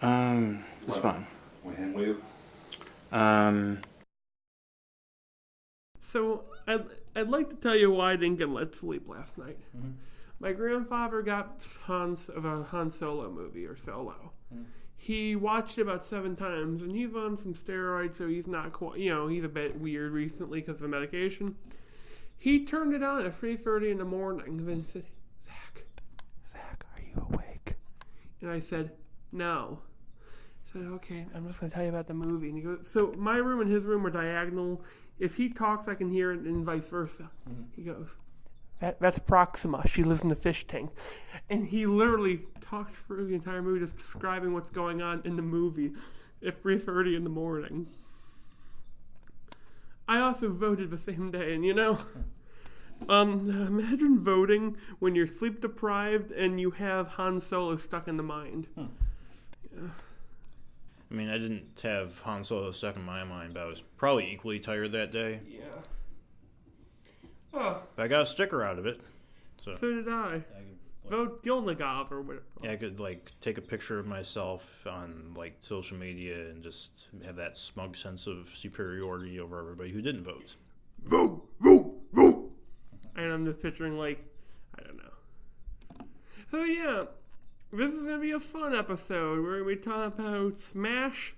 It's fine. So I'd like to tell you why I didn't get much sleep last night. Mm-hmm. My grandfather got Han Solo movie, or Solo. Mm-hmm. He watched it about 7 times, and he's on some steroids, so he's not quite, he's a bit weird recently because of the medication. He turned it on at 3:30 in the morning, and then said, Zach, are you awake? And I said, no. I said, okay, I'm just going to tell you about the movie. And he goes, so my room and his room are diagonal. If he talks, I can hear it, and vice versa. Mm-hmm. He goes, that's Proxima. She lives in the fish tank. And he literally talked through the entire movie just describing what's going on in the movie at 3:30 in the morning. I also voted the same day, and imagine voting when you're sleep deprived and you have Han Solo stuck in the mind. Yeah. I mean, I didn't have Han Solo stuck in my mind, but I was probably equally tired that day. Yeah. Oh. But I got a sticker out of it. So did I. Vote Gilnagov or whatever. Yeah, I could take a picture of myself on social media and just have that smug sense of superiority over everybody who didn't vote. Vote, vote, vote. And I'm just picturing I don't know. So yeah, this is gonna be a fun episode where we talk about Smash,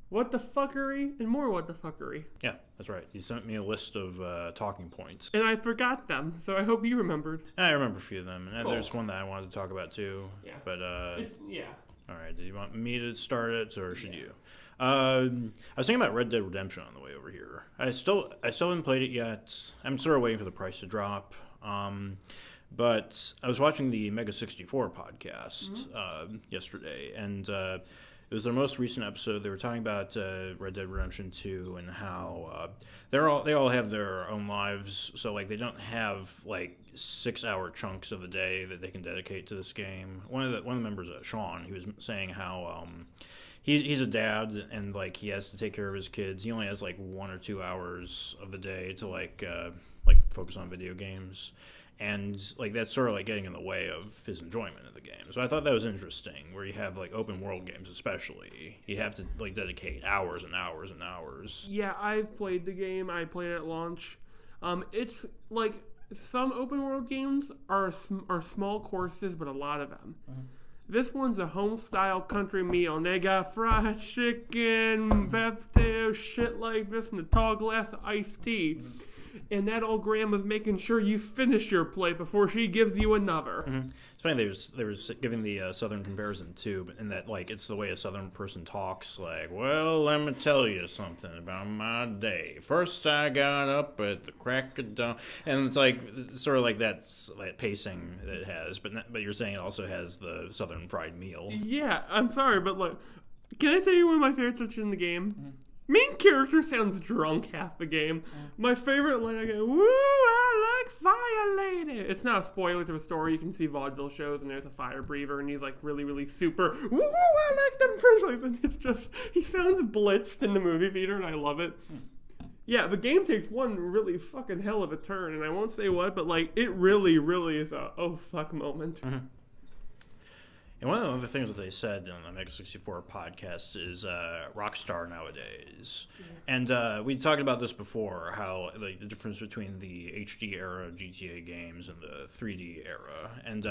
what the fuckery, and more what the fuckery. Yeah, that's right. You sent me a list of talking points. And I forgot them, so I hope you remembered. I remember a few of them. And cool. There's one that I wanted to talk about too. Yeah. But, yeah. All right, do you want me to start it, or should you? I was thinking about Red Dead Redemption on the way over here. I still haven't played it yet. I'm sort of waiting for the price to drop. But I was watching the Mega 64 podcast yesterday, and it was their most recent episode. They were talking about Red Dead Redemption 2 and how they all have their own lives. So they don't have 6-hour chunks of the day that they can dedicate to this game. One of the members, Sean, he was saying how he's a dad and he has to take care of his kids. He only has 1 or 2 hours of the day to focus on video games. And that's sort of getting in the way of his enjoyment of the game. So I thought that was interesting, where you have some world games especially, you have to dedicate hours and hours and hours. Yeah, I've played the game. I played it at launch. It's some open world games are small courses, but a lot of them. Mm-hmm. This one's a home style country meal, and they got fried chicken, beef stew, shit like this, and a tall glass of iced tea. Mm-hmm. And that old grandma's making sure you finish your plate before she gives you another. Mm-hmm. It's funny, they was giving the Southern comparison too, in that it's the way a Southern person talks. Well, let me tell you something about my day. First, I got up at the crack of dawn, and it's sort of that pacing that it has. But you're saying it also has the Southern fried meal. Yeah, I'm sorry, but can I tell you one of my favorite touches in the game? Mm-hmm. Main character sounds drunk half the game. My favorite line, I go, woo, I like fire lady. It's not a spoiler to the story. You can see vaudeville shows, and there's a fire breather, and he's really, really super, woo, I like them French. And it's just, he sounds blitzed in the movie theater, and I love it. Yeah, the game takes one really fucking hell of a turn, and I won't say what, but it really, really is a oh fuck moment. Mm-hmm. And one of the other things that they said on the Mega 64 podcast is Rockstar nowadays. Yeah. And we talked about this before, how the difference between the HD era GTA games and the 3D era. And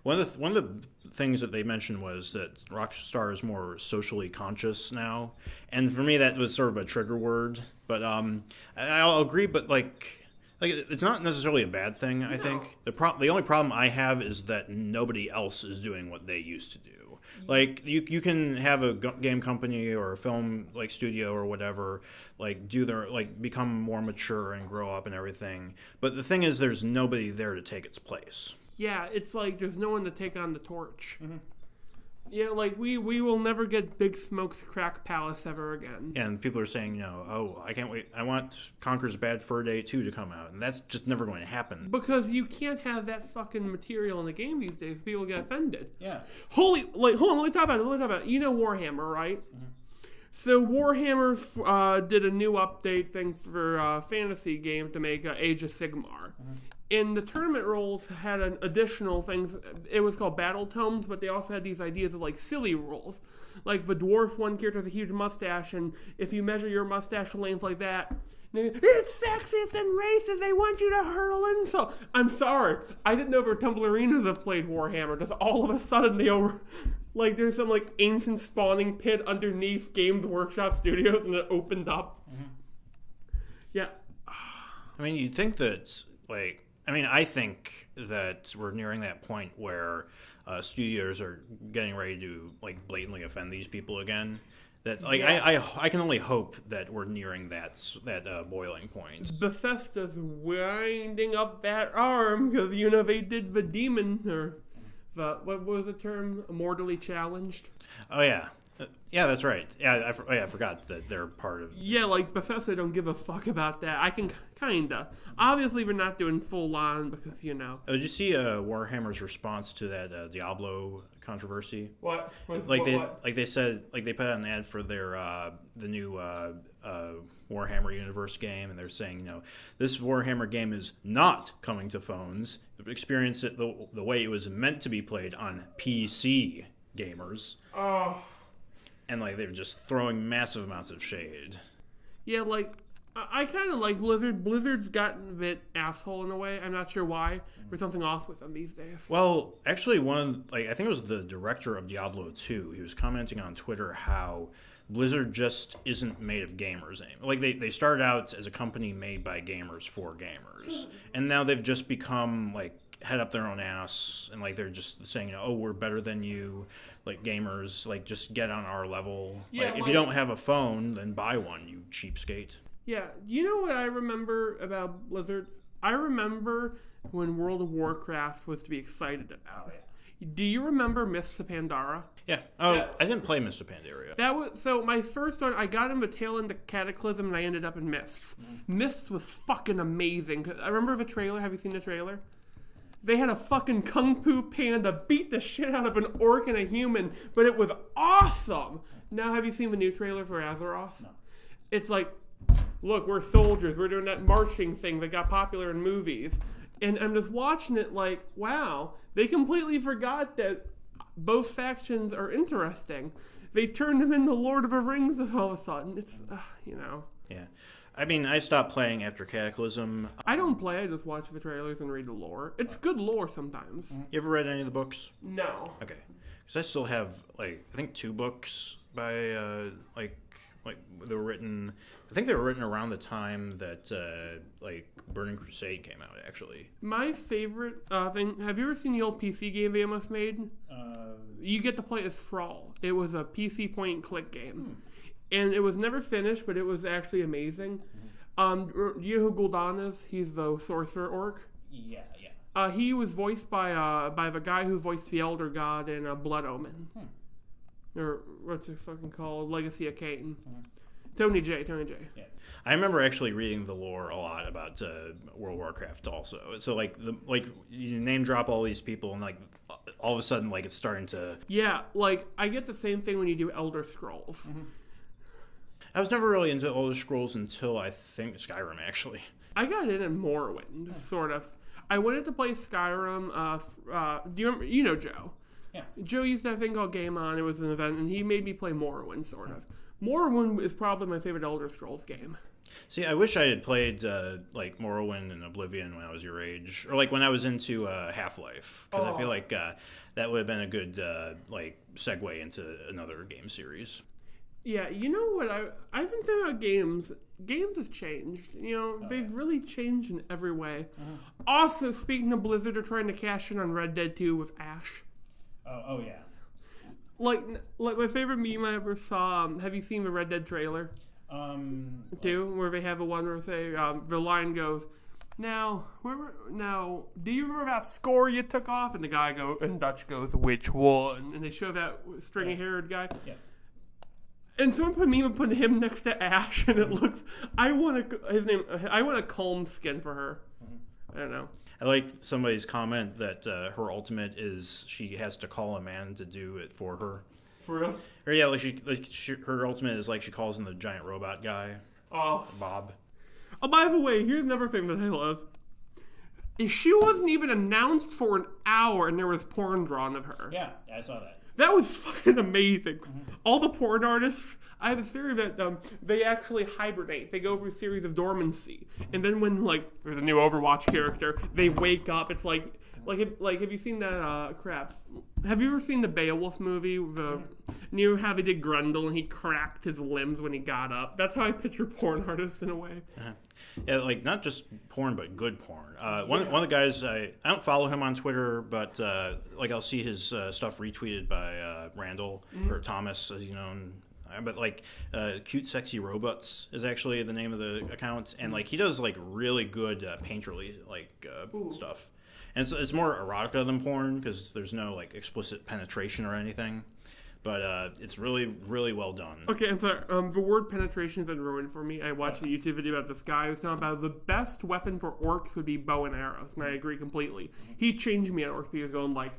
one of the things that they mentioned was that Rockstar is more socially conscious now. And for me, that was sort of a trigger word. But I'll agree, but it's not necessarily a bad thing, I think. The only problem I have is that nobody else is doing what they used to do. You can have a game company or a film studio or whatever do their become more mature and grow up and everything. But the thing is, there's nobody there to take its place. Yeah, it's there's no one to take on the torch. Mm-hmm. Yeah, we will never get Big Smoke's Crack Palace ever again. And people are saying, I can't wait. I want Conker's Bad Fur Day 2 to come out. And that's just never going to happen. Because you can't have that fucking material in the game these days. People get offended. Yeah. Hold on, let me talk about it. Warhammer, right? Mm-hmm. So Warhammer did a new update thing for fantasy game to make Age of Sigmar. Mm-hmm. And the tournament rules had an additional things. It was called battle tomes, but they also had these ideas of like silly rules. Like the dwarf one character has a huge mustache, and if you measure your mustache length like that, it's sexist and racist. They want you to hurl insult. I'm sorry, I didn't know there were Tumblerinas that played Warhammer. Just all of a sudden they like there's some like ancient spawning pit underneath Games Workshop Studios, and it opened up. Yeah. I mean, you'd think that like. I think that we're nearing that point where studios are getting ready to like blatantly offend these people again. That like I can only hope that we're nearing that boiling point. Bethesda's winding up that arm because they did the demon or what was the term? Mortally challenged. Oh yeah. Yeah, that's right. Yeah, I forgot that they're part of... Yeah, like, Bethesda don't give a fuck about that. I can kinda. Obviously, we're not doing full on because, Did you see Warhammer's response to that Diablo controversy? What? They said, like, they put out an ad for their, the new Warhammer Universe game, and they're saying, this Warhammer game is not coming to phones. Experience it the way it was meant to be played on PC gamers. Oh... And, like, they're just throwing massive amounts of shade. Yeah, like, I kind of like Blizzard. Blizzard's gotten a bit asshole in a way. I'm not sure why. There's something off with them these days. Well, actually, I think it was the director of Diablo 2. He was commenting on Twitter how Blizzard just isn't made of gamers anymore. Like, they started out as a company made by gamers for gamers. And now they've just become, like, head up their own ass. And, like, they're just saying, oh, we're better than you. Like, gamers, like, just get on our level. Yeah, like, if you don't have a phone, then buy one, you cheapskate. Yeah, you know what I remember about Blizzard? I remember when World of Warcraft was to be excited about. Do you remember Mists of Pandaria? Yeah. Oh, I didn't play Mists of Pandaria. That was so my first one. I got in the tail end of Cataclysm, and I ended up in Mists. Mists was fucking amazing. I remember the trailer. Have you seen the trailer? They had a fucking kung fu panda beat the shit out of an orc and a human, but it was awesome. Now, have you seen the new trailer for Azeroth? No. It's like, look, we're soldiers. We're doing that marching thing that got popular in movies. And I'm just watching it like, wow, they completely forgot that both factions are interesting. They turned them into Lord of the Rings all of a sudden. It's, Yeah. I stopped playing after Cataclysm. I don't play. I just watch the trailers and read the lore. It's good lore sometimes. You ever read any of the books? No. Okay. Because I still have, like, I think 2 books by, like they were written... I think they were written around the time that, Burning Crusade came out, actually. My favorite thing... Have you ever seen the old PC game they almost made? You get to play as Thrall. It was a PC point-and-click game. And it was never finished, but it was actually amazing. Do you know who Gul'dan is? He's the sorcerer orc. Yeah. He was voiced by the guy who voiced the Elder God in Blood Omen. Or what's it fucking called? Legacy of Kain. Tony J. Yeah. I remember actually reading the lore a lot about World of Warcraft also. So you name drop all these people and like all of a sudden like it's starting to... Yeah, like I get the same thing when you do Elder Scrolls. I was never really into Elder Scrolls until I think Skyrim, actually. I got in Morrowind, sort of. I wanted to play Skyrim. Do you remember? You know Joe. Yeah. Joe used to have a thing called Game On. It was an event, and he made me play Morrowind, sort of. Morrowind is probably my favorite Elder Scrolls game. See, I wish I had played like Morrowind and Oblivion when I was your age, or like when I was into Half-Life, because I feel like that would have been a good like segue into another game series. Yeah, you know what? I've been thinking about games. Games have changed. They've really changed in every way. Also, speaking of Blizzard, they're trying to cash in on Red Dead 2 with Ash. Oh yeah. Like my favorite meme I ever saw. Have you seen the Red Dead trailer? Where they have the one where the line goes, Now, do you remember that score you took off? And the guy and Dutch goes, which one? And they show that stringy-haired guy. Yeah. And someone put me and put him next to Ash, and it looks. I want a calm skin for her. I don't know. I like somebody's comment that her ultimate is she has to call a man to do it for her. For real? Or yeah, her ultimate is like she calls him the giant robot guy. Oh, Bob. Oh, by the way, here's another thing that I love. She wasn't even announced for an hour, and there was porn drawn of her. Yeah, I saw that. That was fucking amazing. All the porn artists, I have a theory that they actually hibernate. They go through a series of dormancy, and then when like there's a new Overwatch character, they wake up. It's like have you seen that crap? Have you ever seen the Beowulf movie? You know how they did Grundle and he cracked his limbs when he got up. That's how I picture porn artists in a way. Yeah, like not just porn, but good porn. One of the guys, I don't follow him on Twitter, but like I'll see his stuff retweeted by Randall or Thomas, as you know. But like Cute Sexy Robots is actually the name of the account, and like he does like really good painterly like stuff. And it's more erotica than porn because there's no like explicit penetration or anything. But it's really, really well done. Okay, I'm sorry. The word penetration's been ruined for me. I watched a YouTube video about this guy who was talking about the best weapon for orcs would be bow and arrows, and I agree completely. He changed me on orcs. He was going like,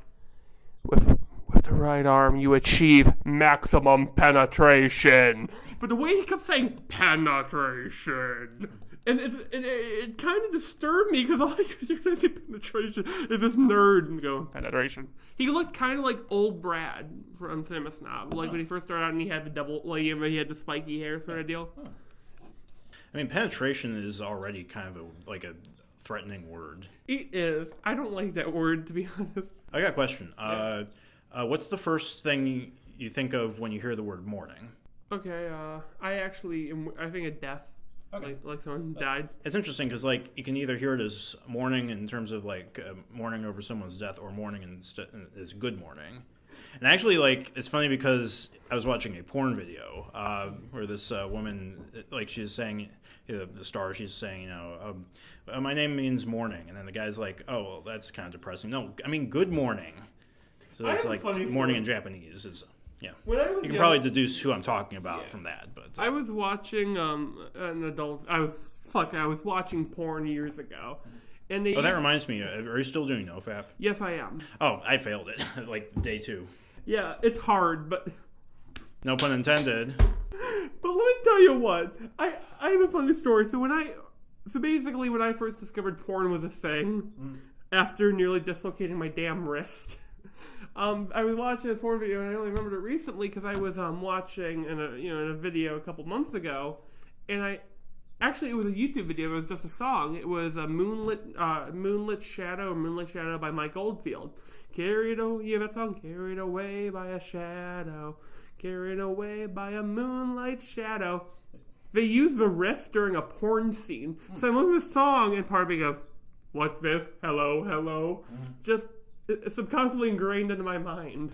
with the right arm, you achieve maximum penetration. But the way he kept saying penetration, and it kind of disturbed me because all I could hear say penetration is this nerd and go penetration. He looked kind of like old Brad from Cinema Snob, like when he first started out and he had the double, like he had the spiky hair sort of deal. I mean, penetration is already kind of like a threatening word. It is. I don't like that word, to be honest. I got a question. What's the first thing you think of when you hear the word morning? Okay, I think of death. Okay. Like someone died. It's interesting because like you can either hear it as mourning in terms of like mourning over someone's death, or mourning as good morning. And actually, like it's funny because I was watching a porn video where this woman, like she's saying, the star, she's saying, my name means morning, and then the guy's like, oh, well, that's kind of depressing. No, I mean good morning. So it's like morning in Japanese is. Yeah, you can probably deduce who I'm talking about from that. But I was watching an adult. I was watching porn years ago, and that reminds me. Are you still doing NoFap? Yes, I am. Oh, I failed it like day 2. Yeah, it's hard, but no pun intended. But let me tell you what. I have a funny story. So basically when I first discovered porn was a thing, after nearly dislocating my damn wrist. I was watching a porn video, and I only remembered it recently because I was watching in a video a couple months ago, and it was a YouTube video. It was just a song. It was a Moonlit Shadow by Mike Oldfield. Carried away, that song. Carried away by a shadow, carried away by a moonlight shadow. They use the riff during a porn scene. So I listen to the song, and part of me goes, "What's this? Hello, hello." Just. It's subconsciously ingrained into my mind.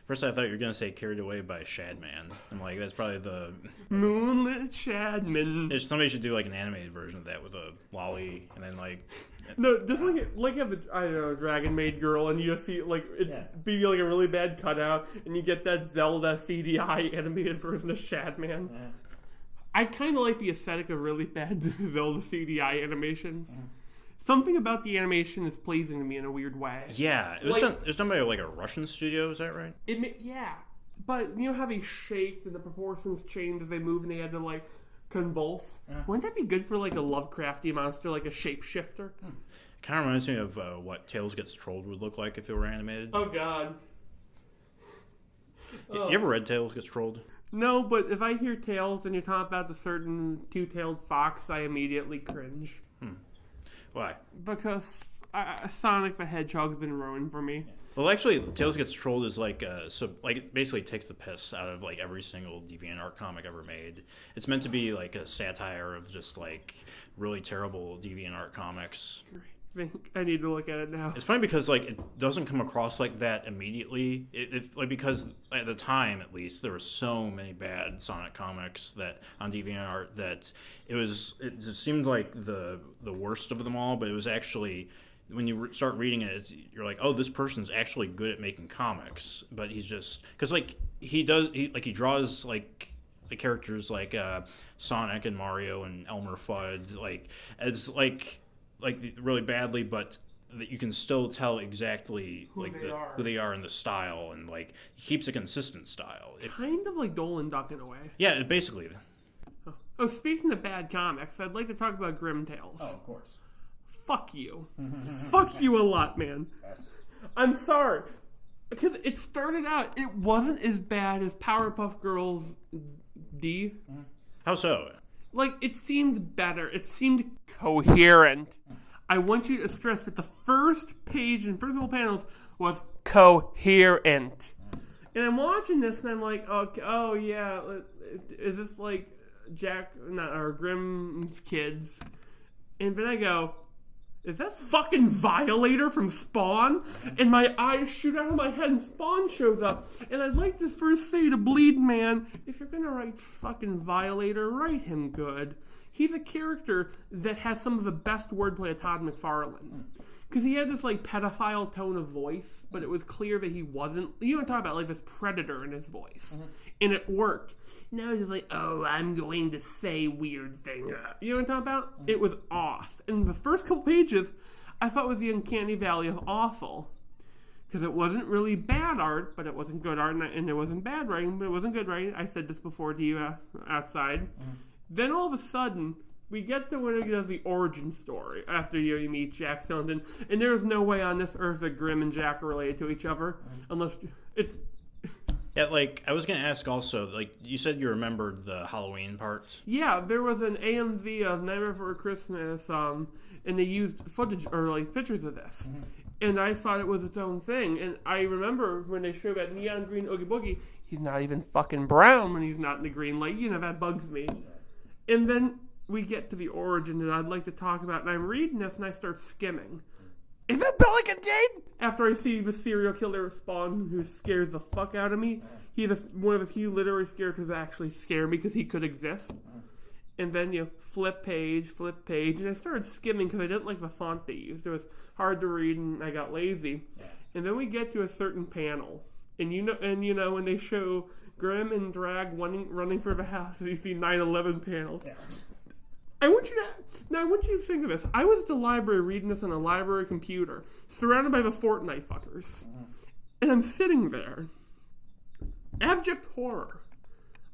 First, I thought you were going to say Carried Away by Shadman. I'm like, that's probably the... Moonlit Shadman. Somebody should do like an animated version of that with a lolly and then like... No, just like have the Dragon Maid girl, and you just see like be like a really bad cutout, and you get that Zelda CDI animated version of Shadman. I kind of like the aesthetic of really bad Zelda CDI animations. Something about the animation is pleasing to me in a weird way. Yeah, it was done by like a Russian studio. Is that right? But you know how they shaped and the proportions changed as they move, and they had to like convulse. Wouldn't that be good for like a Lovecrafty monster, like a shapeshifter? Kind of reminds me of what Tails Gets Trolled would look like if it were animated. Oh God! You ever read Tails Gets Trolled? No, but if I hear Tails and you're talking about the certain two-tailed fox, I immediately cringe. Why? Because Sonic the Hedgehog's been ruined for me. Well, actually, Tails Gets Trolled is like it basically takes the piss out of like every single DeviantArt comic ever made. It's meant to be like a satire of just like really terrible DeviantArt comics. I need to look at it now. It's funny because like it doesn't come across like that immediately. Because at the time, at least, there were so many bad Sonic comics that on DeviantArt that it just seemed like the worst of them all. But it was actually, when you start reading it, you're like, oh, this person's actually good at making comics. But he's just because like he draws like the characters like Sonic and Mario and Elmer Fudd as really badly, but that you can still tell exactly who they are in the style, and like he keeps a consistent style. Kind of like Dolan Duck in a way. Yeah, basically. Oh, speaking of bad comics, I'd like to talk about Grim Tales. Oh, of course. fuck you. Fuck you a lot, man. Yes. I'm sorry. Because it started out, it wasn't as bad as Powerpuff Girls D. How so? Like, it seemed better. It seemed coherent. I want you to stress that the first page and first couple panels was coherent. And I'm watching this and I'm like, oh yeah, is this like Grimm's kids? And then I go, is that fucking Violator from Spawn? And my eyes shoot out of my head and Spawn shows up. And I'd like to first say to Bleed Man, if you're gonna write fucking Violator, write him good. He's a character that has some of the best wordplay of Todd McFarlane. Because he had this, like, pedophile tone of voice, but it was clear that he wasn't. You don't talk about, like, this predator in his voice. And it worked. Now he's just like, oh, I'm going to say weird things. You know what I'm talking about? It was off. And the first couple pages, I thought was the uncanny valley of awful. Because it wasn't really bad art, but it wasn't good art, and it wasn't bad writing, but it wasn't good writing. I said this before to you outside. Then all of a sudden, we get to when it does the origin story after you meet Jack Skellington, and there's no way on this earth that Grimm and Jack are related to each other, unless it's... Yeah, like, I was going to ask also, like, you said you remembered the Halloween parts. Yeah, there was an AMV of Nightmare Before Christmas, and they used footage, or, like, pictures of this. And I thought it was its own thing, and I remember when they showed that neon green Oogie Boogie, he's not even fucking brown when he's not in the green light. You know, that bugs me. And then we get to the origin that I'd like to talk about, and I'm reading this and I start skimming. Is that Pelican Jane? After I see the serial killer Spawn, who scares the fuck out of me. He's one of the few literary characters that actually scare me because he could exist. And then, flip page, and I started skimming because I didn't like the font they used. It was hard to read and I got lazy. And then we get to a certain panel, and when they show Grimm and Drag running for the house, you see 9/11 panels. I want you to think of this. I was at the library reading this on a library computer, surrounded by the Fortnite fuckers. And I'm sitting there. Abject horror.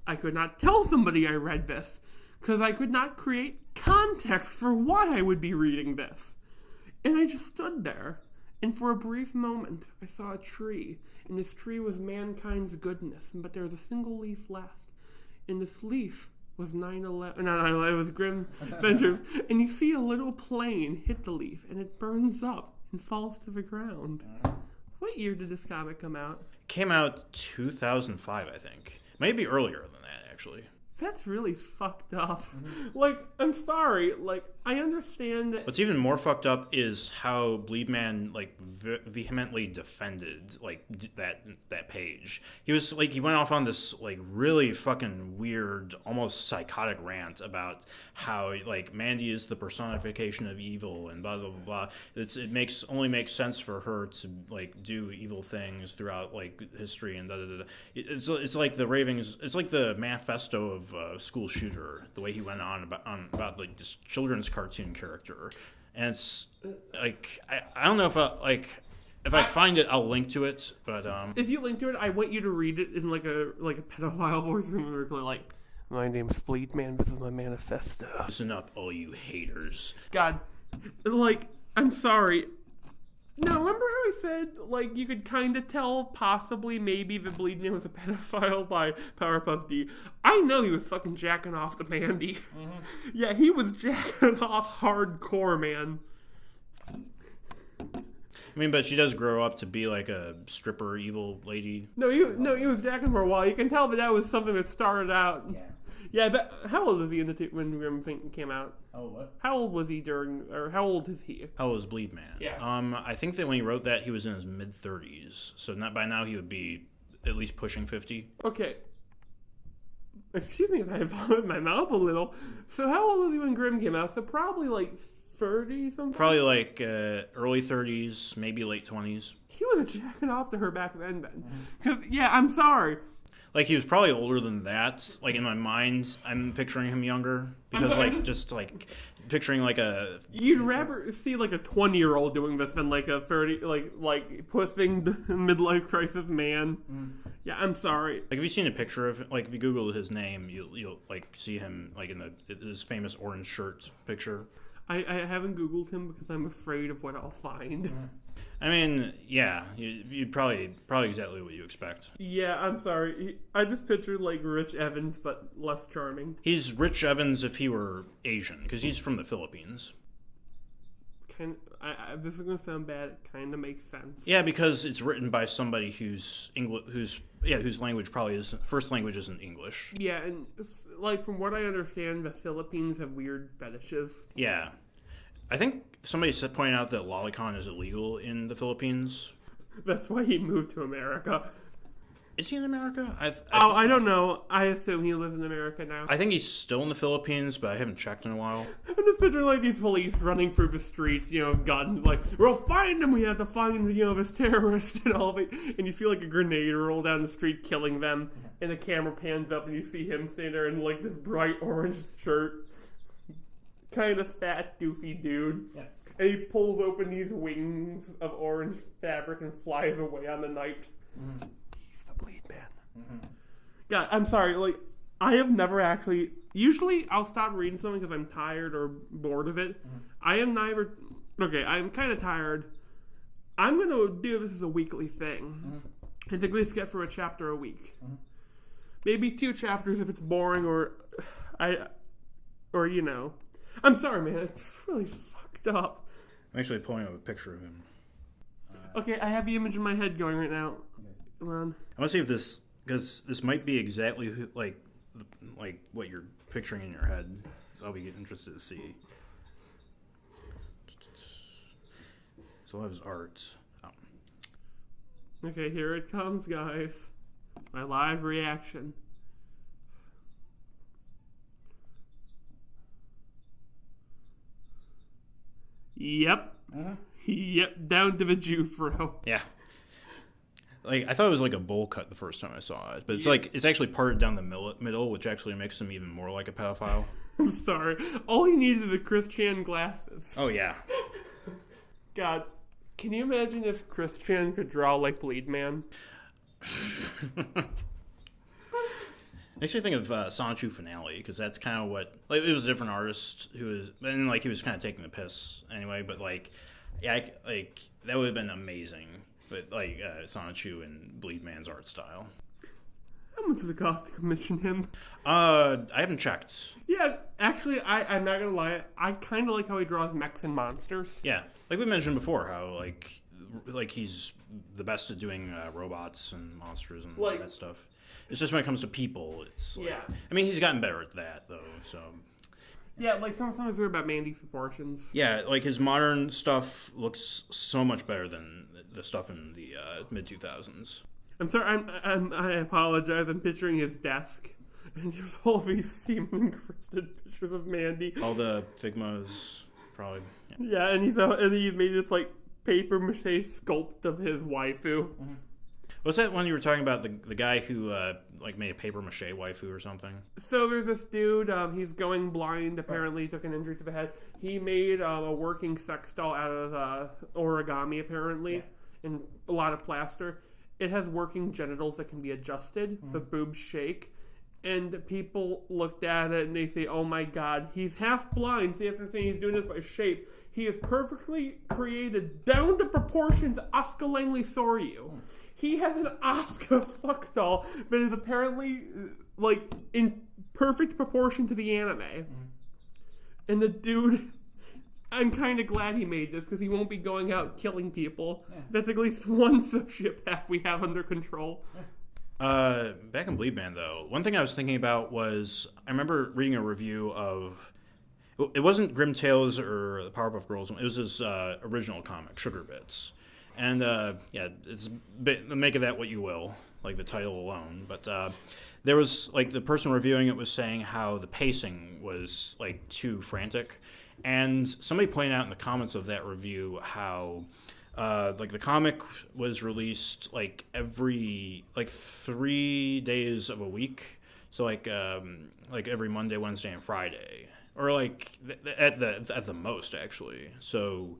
I could not tell somebody I read this, because I could not create context for why I would be reading this. And I just stood there, and for a brief moment, I saw a tree, and this tree was mankind's goodness, but there was a single leaf left, and this leaf was 9/11. No, it was Grimm Adventures. And you see a little plane hit the leaf, and it burns up and falls to the ground. What year did this comic come out? Came out 2005, I think. Maybe earlier than that, actually. That's really fucked up. Like, I'm sorry. Like, I understand that. What's even more fucked up is how Bleed Man, like, vehemently defended, like, that page. He was, like, he went off on this, like, really fucking weird, almost psychotic rant about how, like, Mandy is the personification of evil and blah, blah, blah, blah. It only makes sense for her to, like, do evil things throughout, like, history and da, da, da. It's like the ravings, it's like the manifesto of school shooter, the way he went on about like this children's cartoon character, and it's like I don't know if I find it, I'll link to it, but if you link to it, I want you to read it in like a pedophile voice, and we're like, my name's Bleed Man, this is my manifesto. Listen up, all you haters. God, like, I'm sorry. Now, remember how I said, like, you could kind of tell possibly maybe the Bleed Man was a pedophile by Powerpuff D? I know he was fucking jacking off to Mandy. Yeah, he was jacking off hardcore, man. I mean, but she does grow up to be like a stripper evil lady. No, he was jacking for a while. You can tell that was something that started out. Yeah, but how old was he when Grimm came out? Oh, what? How old was he how old is he? How old was Bleed Man? Yeah. I think that when he wrote that, he was in his mid-30s. So by now he would be at least pushing 50. Okay. Excuse me if I vomit my mouth a little. So how old was he when Grimm came out? So probably like 30 something? Probably like early 30s, maybe late 20s. He was jacking off to her back then. Because, yeah, I'm sorry. Like, he was probably older than that. Like, in my mind, I'm picturing him younger. Because, like, just, like, picturing, like, a... You'd rather see, like, a 20-year-old doing this than, like, a 30... Like pussing the midlife crisis man. Yeah, I'm sorry. Like, have you seen a picture of... Like, if you Google his name, you'll like, see him, like, in his famous orange shirt picture. I haven't Googled him because I'm afraid of what I'll find. I mean, yeah, you'd probably exactly what you expect. Yeah, I'm sorry. I just pictured like Rich Evans, but less charming. He's Rich Evans if he were Asian, because he's from the Philippines. This is gonna sound bad. It kind of makes sense. Yeah, because it's written by somebody whose language probably is first language isn't English. Yeah, and like from what I understand, the Philippines have weird fetishes. Yeah, I think somebody pointed out that lolicon is illegal in the Philippines. That's why he moved to America. Is he in America? I don't know. I assume he lives in America now. I think he's still in the Philippines, but I haven't checked in a while. I'm just picturing like these police running through the streets, guns, like, we'll find him, we have to find, this terrorist and all of it. And you see like a grenade roll down the street killing them, and the camera pans up and you see him standing there in like this bright orange shirt. Kind of fat, doofy dude. Yeah. And he pulls open these wings of orange fabric and flies away on the night. Mm-hmm. Bleed man. Mm-hmm. Yeah, I'm sorry. Like, I have never actually. Usually, I'll stop reading something because I'm tired or bored of it. Mm-hmm. I am neither. Okay, I'm kind of tired. I'm gonna do this as a weekly thing. Mm-hmm. And at least get through a chapter a week. Mm-hmm. Maybe 2 chapters if it's boring, or I'm sorry, man. It's really fucked up. I'm actually pulling up a picture of him. Okay, I have the image in my head going right now. Come on. I want to see if this, because this might be exactly like what you're picturing in your head. So I'll be interested to see. So I have his art. Oh. Okay, here it comes, guys. My live reaction. Yep. Uh-huh. Yep, down to the Jufro. Yeah. Like, I thought it was like a bowl cut the first time I saw it, but it's actually parted down the middle, which actually makes him even more like a pedophile. I'm sorry. All he needs is the Chris Chan glasses. Oh yeah. God, can you imagine if Chris Chan could draw like Bleed Man? Makes me think of Sanchu Finale, because that's kind of what, like, it was a different artist who was, and like he was kind of taking the piss anyway, but like, yeah, that would have been amazing. But like Sonichu and Bleed Man's art style. How much does it cost to commission him? I haven't checked. Yeah, actually, I'm not gonna lie. I kind of like how he draws mechs and monsters. Yeah, like we mentioned before, how like he's the best at doing robots and monsters and all that stuff. It's just when it comes to people, it's like, I mean, he's gotten better at that though. So. Yeah, like something weird about Mandy's proportions. Yeah, like his modern stuff looks so much better than the stuff in the mid-2000s. I'm sorry, I apologize. I'm picturing his desk, and there's all these seemingly encrusted pictures of Mandy. All the Figmas, probably. Yeah, and he made this like paper mache sculpt of his waifu. Mm-hmm. Was that when you were talking about the guy who made a paper mache waifu or something? So there's this dude. He's going blind. Apparently, he took an injury to the head. He made a working sex doll out of origami, apparently, and a lot of plaster. It has working genitals that can be adjusted. Mm-hmm. The boobs shake, and people looked at it and they say, "Oh my God, he's half blind." So after saying he's doing this by shape, he is perfectly created down to proportions. Oscar Langley Soryu. Mm. He has an Oscar fuck doll that is apparently like in perfect proportion to the anime. Mm. And the dude, I'm kind of glad he made this because he won't be going out killing people. Yeah. That's at least one sociopath we have under control. Yeah. Back in Bleed Man, though, one thing I was thinking about was I remember reading a review of. It wasn't Grim Tales or the Powerpuff Girls. It was his original comic, Sugar Bits. And, it's make of that what you will, like the title alone. But there was, like, the person reviewing it was saying how the pacing was, like, too frantic. And somebody pointed out in the comments of that review how, the comic was released, every, 3 days of a week. So, every Monday, Wednesday, and Friday. Or, at the most, actually. So...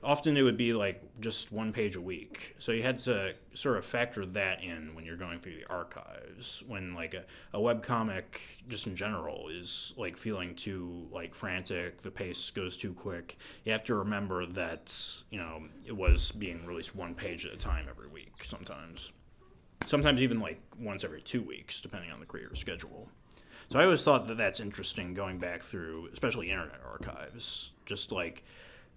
often it would be like just one page a week. So you had to sort of factor that in when you're going through the archives. When like a webcomic, just in general, is like feeling too like frantic, the pace goes too quick. You have to remember that, you know, it was being released one page at a time every week sometimes. Sometimes even like once every 2 weeks, depending on the creator's schedule. So I always thought that that's interesting going back through, especially internet archives, just like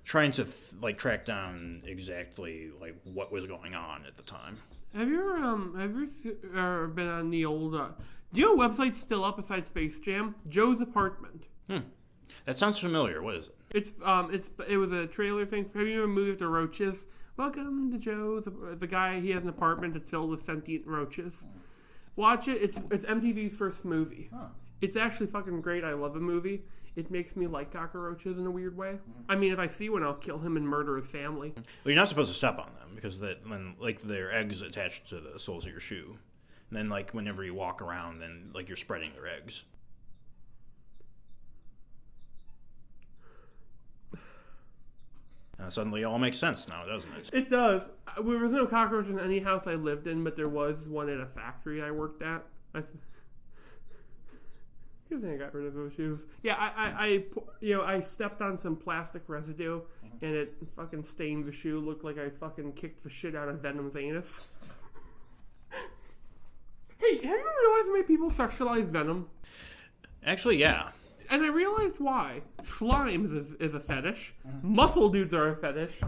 trying to track down exactly like what was going on at the time. Have you ever been on the old? Do you know what website's still up besides Space Jam? Joe's Apartment. That sounds familiar. What is it? It was a trailer thing. Have you ever moved to Roaches? Welcome to Joe, the guy. He has an apartment that's filled with sentient roaches. Watch it. It's MTV's first movie. Huh. It's actually fucking great. I love the movie. It makes me like cockroaches in a weird way. I mean, if I see one, I'll kill him and murder his family. Well, you're not supposed to step on them because then like their eggs attached to the soles of your shoe, and then like whenever you walk around, then like you're spreading their eggs. Suddenly, it all makes sense now, doesn't it? It does. There was no cockroach in any house I lived in, but there was one at a factory I worked at. Good thing I got rid of those shoes. Yeah, I stepped on some plastic residue, and it fucking stained the shoe. Looked like I fucking kicked the shit out of Venom's anus. Hey, have you realized how many people sexualize Venom? Actually, yeah. And I realized why. Slime is a fetish. Muscle dudes are a fetish.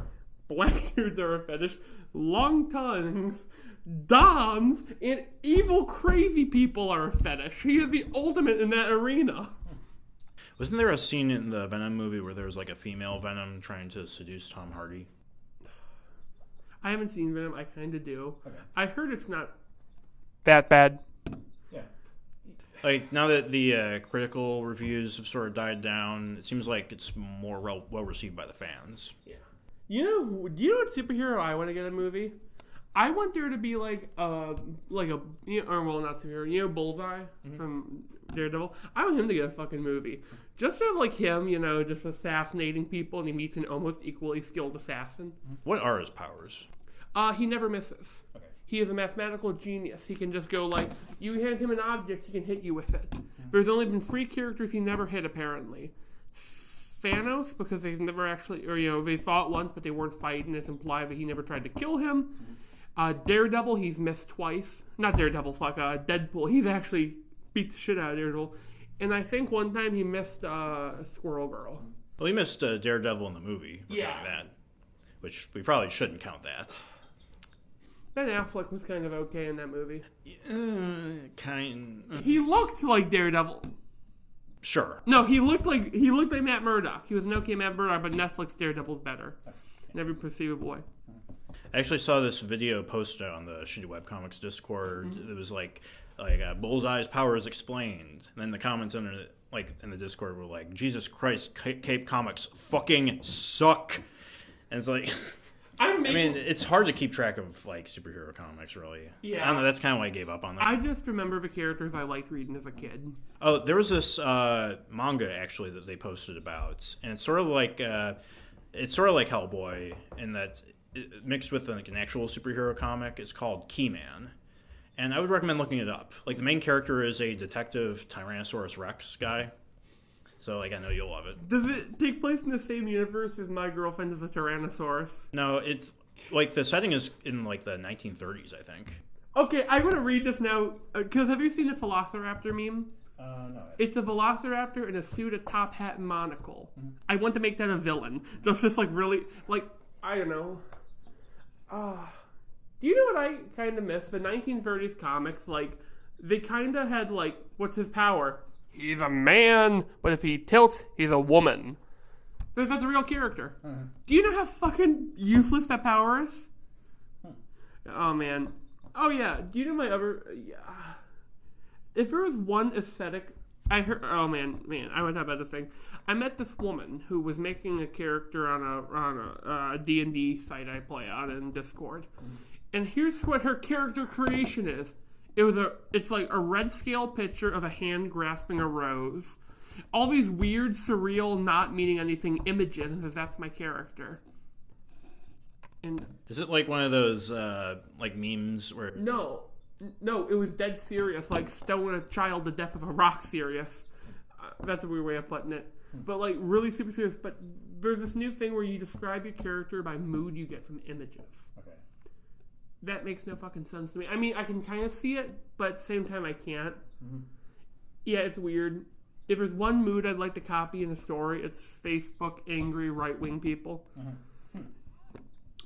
Black dudes are a fetish. Long tongues, doms, and evil crazy people are a fetish. He is the ultimate in that arena. Wasn't there a scene in the Venom movie where there was like a female Venom trying to seduce Tom Hardy? I haven't seen Venom. I kind of do. Okay. I heard it's not that bad. Yeah. Like, now that the critical reviews have sort of died down, it seems like it's more well received by the fans. Yeah. Do you know what superhero I want to get a movie? I want there to be not superhero, Bullseye from Daredevil. I want him to get a fucking movie. Just to have like him, just assassinating people, and he meets an almost equally skilled assassin. What are his powers? He never misses. Okay. He is a mathematical genius. He can just go like, you hand him an object, he can hit you with it. There's only been 3 characters he never hit, apparently. Thanos, because they've never actually, they fought once, but they weren't fighting. It's implied that he never tried to kill him. Daredevil, he's missed twice. Not Daredevil, Deadpool. He's actually beat the shit out of Daredevil. And I think one time he missed Squirrel Girl. Well, he missed Daredevil in the movie. Yeah. That, which we probably shouldn't count that. Ben Affleck was kind of okay in that movie. Kind. He looked like Daredevil. Sure. No, he looked like Matt Murdock. He was an okay Matt Murdock, but Netflix Daredevil's better in every perceivable way. I actually saw this video posted on the Shitty Webcomics Discord. It was like Bullseye's powers explained, and then the comments in the Discord were like, "Jesus Christ, Cape Comics fucking suck," and it's like. I mean, it's hard to keep track of like superhero comics, really. Yeah. I don't know. That's kind of why I gave up on that. I just remember the characters I liked reading as a kid. Oh, there was this manga actually that they posted about, and it's sort of like Hellboy, in that mixed with like an actual superhero comic. It's called Keyman, and I would recommend looking it up. Like the main character is a detective Tyrannosaurus Rex guy. So, I know you'll love it. Does it take place in the same universe as My Girlfriend is a Tyrannosaurus? No, it's, the setting is in, the 1930s, I think. Okay, I'm going to read this now, because have you seen the Velociraptor meme? No. It's a Velociraptor in a suit, a top hat, and monocle. Mm-hmm. I want to make that a villain. Just this, really, I don't know. Do you know what I kind of miss? The 1930s comics, they kind of had, what's his power? He's a man, but if he tilts, he's a woman. That's a real character. Uh-huh. Do you know how fucking useless that power is? Oh, man. Oh, yeah. Do you know my other... Yeah. If there was one aesthetic... I heard... Oh, man. I want to talk about this thing. I met this woman who was making a character on a D&D site I play on in Discord. Mm-hmm. And here's what her character creation is. It's like a red scale picture of a hand grasping a rose. All these weird, surreal, not meaning anything images, and says, that's my character. And Is it like one of those like memes where? no, it was dead serious, like stoning a child to death with a rock serious. That's a weird way of putting it. But like really super serious. But there's this new thing where you describe your character by mood you get from images. Okay. That makes no fucking sense to me. I mean, I can kind of see it, but at the same time I can't. Mm-hmm. Yeah, it's weird. If there's one mood I'd like to copy in a story, it's Facebook angry right-wing people. Mm-hmm.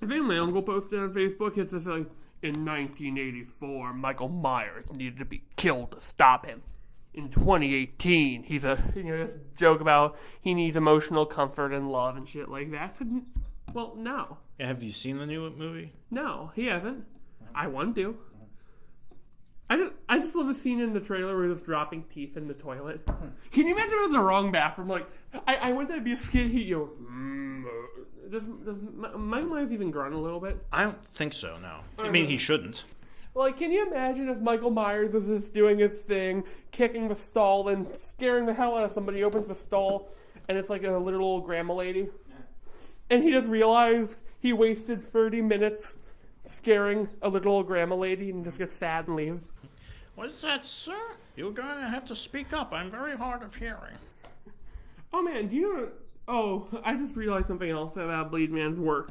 I think my uncle posted on Facebook, it's just like, in 1984, Michael Myers needed to be killed to stop him. In 2018, he's this joke about he needs emotional comfort and love and shit like that. I said, well, no. Yeah, have you seen the new movie? No, he hasn't. I want to. I just love the scene in the trailer where he's dropping teeth in the toilet. Can you imagine if it was the wrong bathroom? Like, I went to be a skid, does Michael Myers even grunt a little bit? I don't think so, no. I mean, he shouldn't. Like, can you imagine if Michael Myers is just doing his thing, kicking the stall and scaring the hell out of somebody, he opens the stall, and it's like a little old grandma lady. And he just realized he wasted 30 minutes scaring a little old grandma lady and just gets sad and leaves. What is that, sir? You're going to have to speak up. I'm very hard of hearing. Oh, man, do you know... Oh, I just realized something else about Blade Man's work.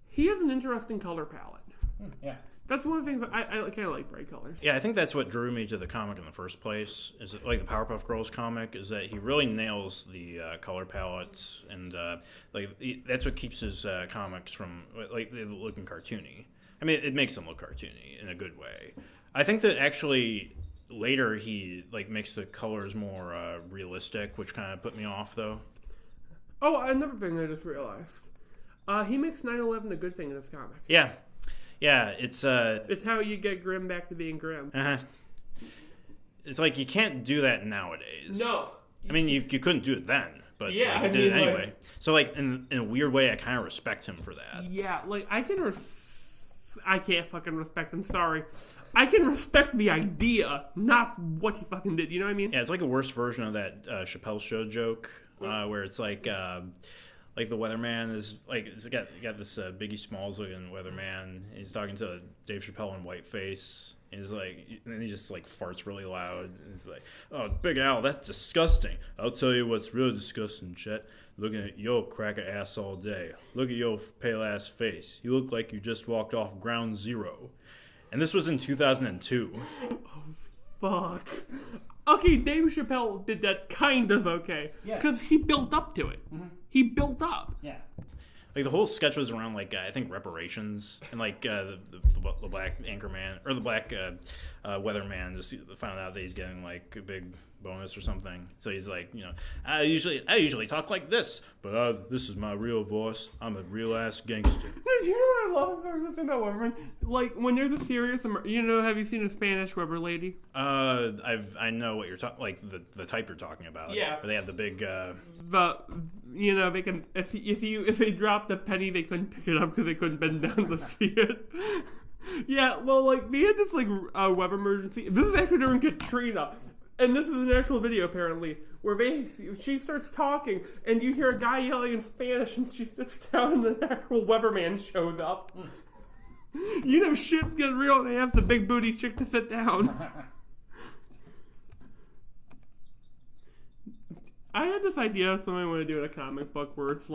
He has an interesting color palette. Yeah. That's one of the things that I kind of like bright colors. Yeah, I think that's what drew me to the comic in the first place. Is it, like the Powerpuff Girls comic, is that he really nails the color palettes, and that's what keeps his comics from looking cartoony. I mean, it makes them look cartoony in a good way. I think that actually later he makes the colors more realistic, which kind of put me off though. Oh, another thing I just realized. He makes 9/11 a good thing in this comic. Yeah. Yeah, it's how you get Grimm back to being Grimm. Uh-huh. It's like you can't do that nowadays. No. I mean, you couldn't do it then, but yeah, you did it anyway. So, in a weird way, I kind of respect him for that. Yeah, I can't fucking respect him, sorry. I can respect the idea, not what he fucking did, you know what I mean? Yeah, it's like a worse version of that Chappelle Show joke, where it's like the weatherman is it's got this Biggie Smalls looking weatherman. He's talking to Dave Chappelle in whiteface. And and he just farts really loud. And he's like, "Oh, Big Al, that's disgusting. I'll tell you what's really disgusting, Chet. Looking at your cracker ass all day. Look at your pale ass face. You look like you just walked off ground zero." And this was in 2002. Oh, fuck. Okay, Dave Chappelle did that kind of okay. Yeah. Because he built up to it. Mm-hmm. He built up. Yeah. The whole sketch was around, I think, reparations. And, the black anchorman, or the black weatherman just found out that he's getting, a big bonus or something. So he's like, I usually talk like this, but this is my real voice. I'm a real-ass gangster. You know what I love about this thing about Weatherman? When there's a serious, have you seen a Spanish Weather Lady? I know what you're talking, the type you're talking about. Yeah. Where they have the big. They can if they dropped a penny, they couldn't pick it up because they couldn't bend down to see it. Yeah, well, they had this weather emergency. This is actually during Katrina. And this is an actual video, apparently, where she starts talking, and you hear a guy yelling in Spanish, and she sits down, and the actual weatherman shows up. Shit's getting real, and they have the big booty chick to sit down. I had this idea of something I want to do in a comic book where it's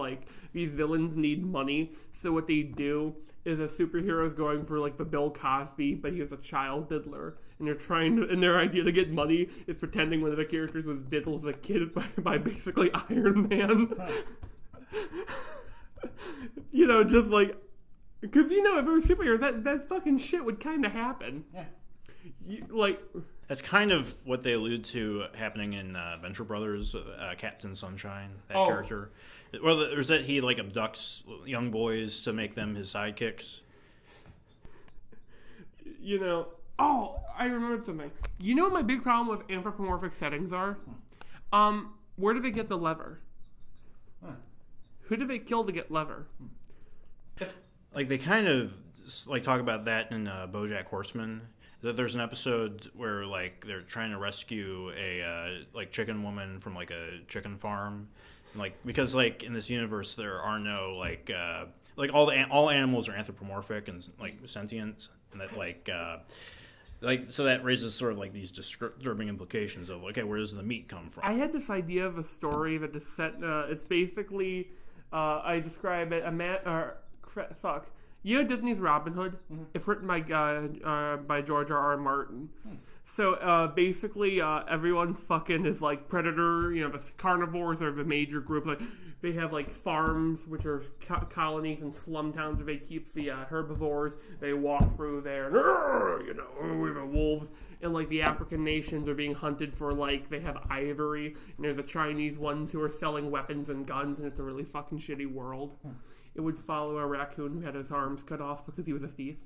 these villains need money, so what they do is a superhero's going for the Bill Cosby, but he was a child diddler, and and their idea to get money is pretending one of the characters was diddled as a kid by basically Iron Man. Because if it was superheroes, that fucking shit would kind of happen. Yeah. That's kind of what they allude to happening in Venture Brothers, Captain Sunshine, that character. Well, there's that he abducts young boys to make them his sidekicks. I remembered something. You know what my big problem with anthropomorphic settings are? Where do they get the lever? Huh. Who do they kill to get lever? They kind of talk about that in BoJack Horseman. That there's an episode where they're trying to rescue a chicken woman from a chicken farm, because like in this universe there are no like all animals are anthropomorphic and like sentient, and that so that raises sort of like these disturbing implications of okay, where does the meat come from? I had this idea of a story that is set. It's basically I describe it fuck. You know Disney's Robin Hood? Mm-hmm. It's written by George R.R. Martin. So basically, everyone fucking is like predator. You know, the carnivores are the major group. Like they have like farms, which are colonies and slum towns where they keep the herbivores. They walk through there, and you know, we have wolves. And like the African nations are being hunted for like they have ivory, and there's the Chinese ones who are selling weapons and guns, and it's a really fucking shitty world. It would follow a raccoon who had his arms cut off because he was a thief.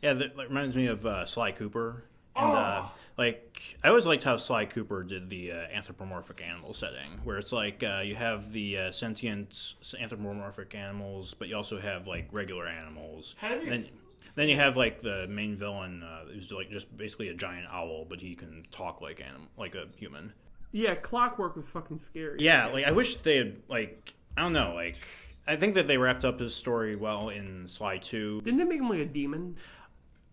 Yeah, that reminds me of Sly Cooper. And like I always liked how Sly Cooper did the anthropomorphic animal setting, where it's like you have the sentient anthropomorphic animals, but you also have like regular animals. Then you have like the main villain, who's like just basically a giant owl, but he can talk like a human. Yeah, Clockwork was fucking scary. Yeah, like I wish they had I don't know, I think that they wrapped up his story well in Sly 2. Didn't they make him like a demon?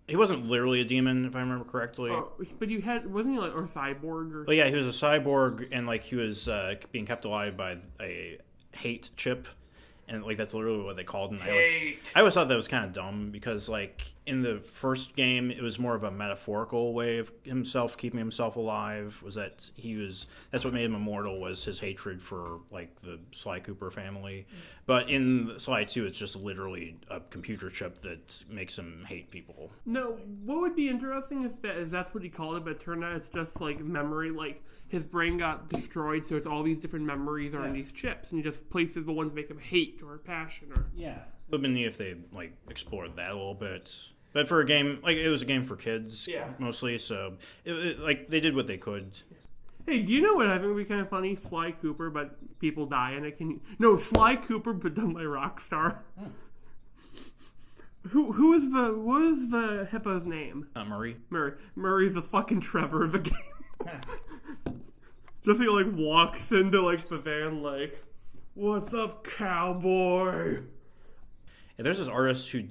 He wasn't literally a demon, if I remember correctly. Oh, but wasn't he like or cyborg? Or... Well, yeah, he was a cyborg, and like he was being kept alive by a hate chip, and like that's literally what they called him. I always thought that was kind of dumb because like in the first game, it was more of a metaphorical way of keeping himself alive. That's what made him immortal, was his hatred for like the Sly Cooper family. But in Sly 2, it's just literally a computer chip that makes him hate people. No, what would be interesting if that's what he called it, but it turned out it's just like memory, like his brain got destroyed, so it's all these different memories are in these chips, and he just places the ones that make him hate or passion or... Yeah. It would have been neat if they like explored that a little bit. But for a game, like it was a game for kids mostly, so like they did what they could. Hey, do you know what I think would be kind of funny? Sly Cooper, but people die in it. Sly Cooper, but done by Rockstar. What was the hippo's name? Murray. Murray's the fucking Trevor of the game. Just he like walks into like the van like, "What's up, cowboy?" Yeah, there's this artist who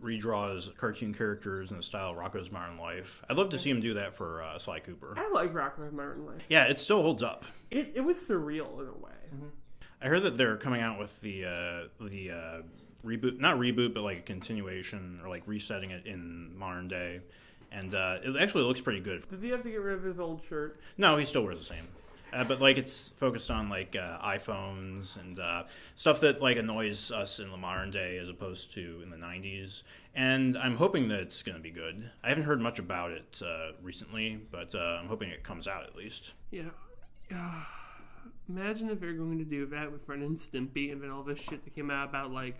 redraws cartoon characters in the style of Rocko's Modern Life. I'd love to see him do that for Sly Cooper. I like Rocko's Modern Life. Yeah, it still holds up. It was surreal in a way. Mm-hmm. I heard that they're coming out with the reboot, not reboot, but like a continuation or like resetting it in modern day. And it actually looks pretty good. Does he have to get rid of his old shirt? No, he still wears the same. But like it's focused on like iPhones and stuff that like annoys us in the modern day as opposed to in the 90s. And I'm hoping that it's going to be good. I haven't heard much about it recently, but I'm hoping it comes out at least. Yeah. Imagine if they're going to do that with Ren and Stimpy and then all this shit that came out about like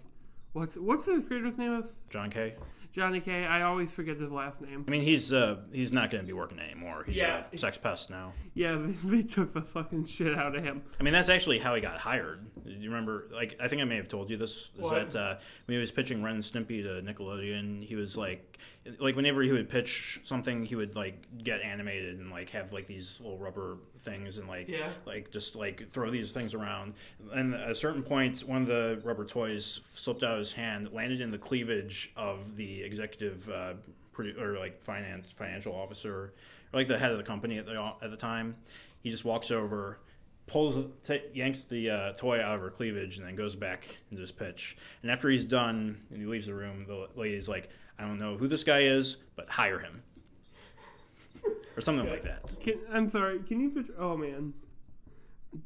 what's the creator's name of? Johnny K. I always forget his last name. I mean, he's not going to be working anymore. He's a sex pest now. Yeah, they took the fucking shit out of him. I mean, that's actually how he got hired. Do you remember? Like, I think I may have told you this. Is that when he was pitching Ren and Stimpy to Nickelodeon, he was like whenever he would pitch something, he would like get animated and like have like these little rubber things and like just like throw these things around. And at a certain point, one of the rubber toys slipped out of his hand, landed in the cleavage of the executive financial officer, or like the head of the company at the time. He just walks over, yanks the toy out of her cleavage, and then goes back into his pitch. And after he's done and he leaves the room, the lady's like, "I don't know who this guy is, but hire him," or something like that. I'm sorry. Can you picture? Oh man,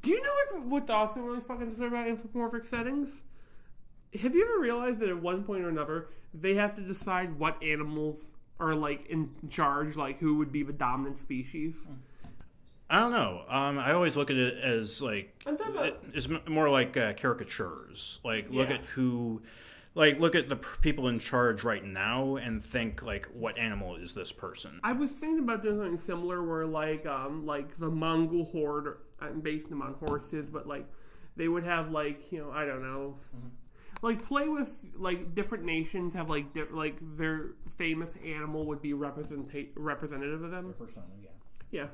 do you know what's also really fucking disturbing about anthropomorphic settings? Have you ever realized that at one point or another they have to decide what animals are like in charge, like who would be the dominant species? I don't know. I always look at it as like it's more like caricatures. Like look at who, like look at the people in charge right now and think like what animal is this person? I was thinking about doing something similar where like the Mongol horde. I'm basing them on horses, but like they would have like I don't know. Mm-hmm. Like play with like different nations have like their famous animal would be representative of them. Persona, Yeah.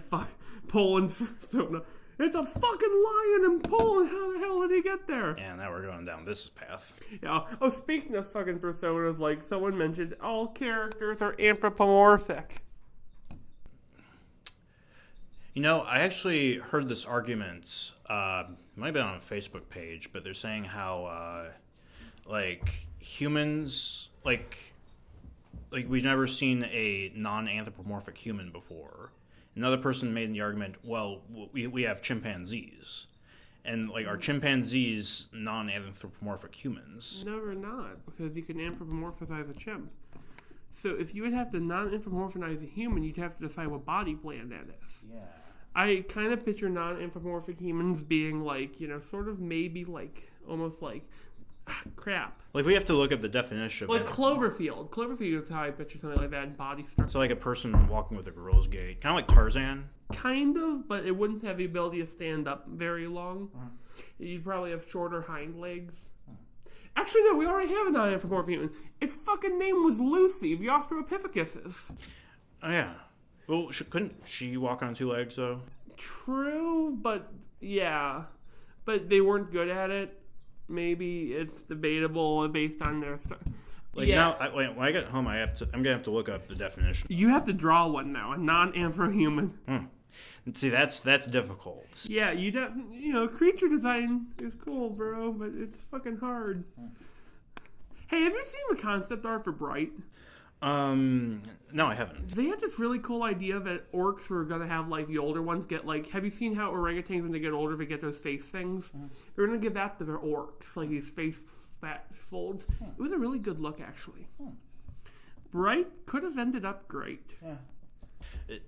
Fuck Poland's persona. It's a fucking lion in Poland. How the hell did he get there? And now we're going down this path. Yeah. Oh, speaking of fucking personas, like someone mentioned, all characters are anthropomorphic. You know, I actually heard this argument. It might have been on a Facebook page, but they're saying how, like, humans, like we've never seen a non-anthropomorphic human before. Another person made the argument, well, we have chimpanzees. And, like, are chimpanzees non-anthropomorphic humans? No, they're not, because you can anthropomorphize a chimp. So if you would have to non-anthropomorphize a human, you'd have to decide what body plan that is. Yeah. I kind of picture non-anthropomorphic humans being like, sort of maybe like, almost like, crap. Like, we have to look at the definition of like Cloverfield. Cloverfield is how I picture something like that in body structure. So, like, a person walking with a gorilla's gait. Kind of like Tarzan. Kind of, but it wouldn't have the ability to stand up very long. You'd probably have shorter hind legs. Actually, no, we already have a non-anthropomorphic human. Its fucking name was Lucy, the Australopithecus. Oh, yeah. Well, couldn't she walk on two legs, though? True, but yeah. But they weren't good at it. Maybe it's debatable based on their stuff. Like, now, when I get home, I'm gonna have to look up the definition. You have to draw one now, a non-anthro-human. See, that's difficult. Yeah, creature design is cool, bro, but it's fucking hard. Hey, have you seen the concept art for Bright? No, I haven't. They had this really cool idea that orcs were gonna have, like, the older ones get, like, have you seen how orangutans, when they get older, they get those face things? They're gonna give that to their orcs, like these face fat folds. It was a really good look, actually. Bright could have ended up great. Yeah.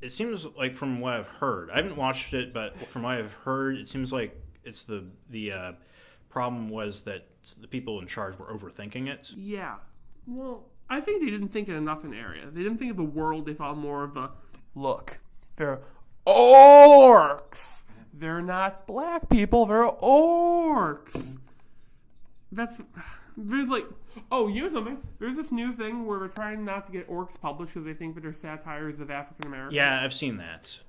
It seems like, from what I've heard, I haven't watched it, but from what I've heard, it seems like it's the problem was that the people in charge were overthinking it. Yeah. Well, I think they didn't think it enough in area. They didn't think of the world. They thought more of a, look, they're orcs. They're not black people. They're orcs. There's like, oh, you know something? There's this new thing where we're trying not to get orcs published because they think that they're satires of African Americans. Yeah, I've seen that.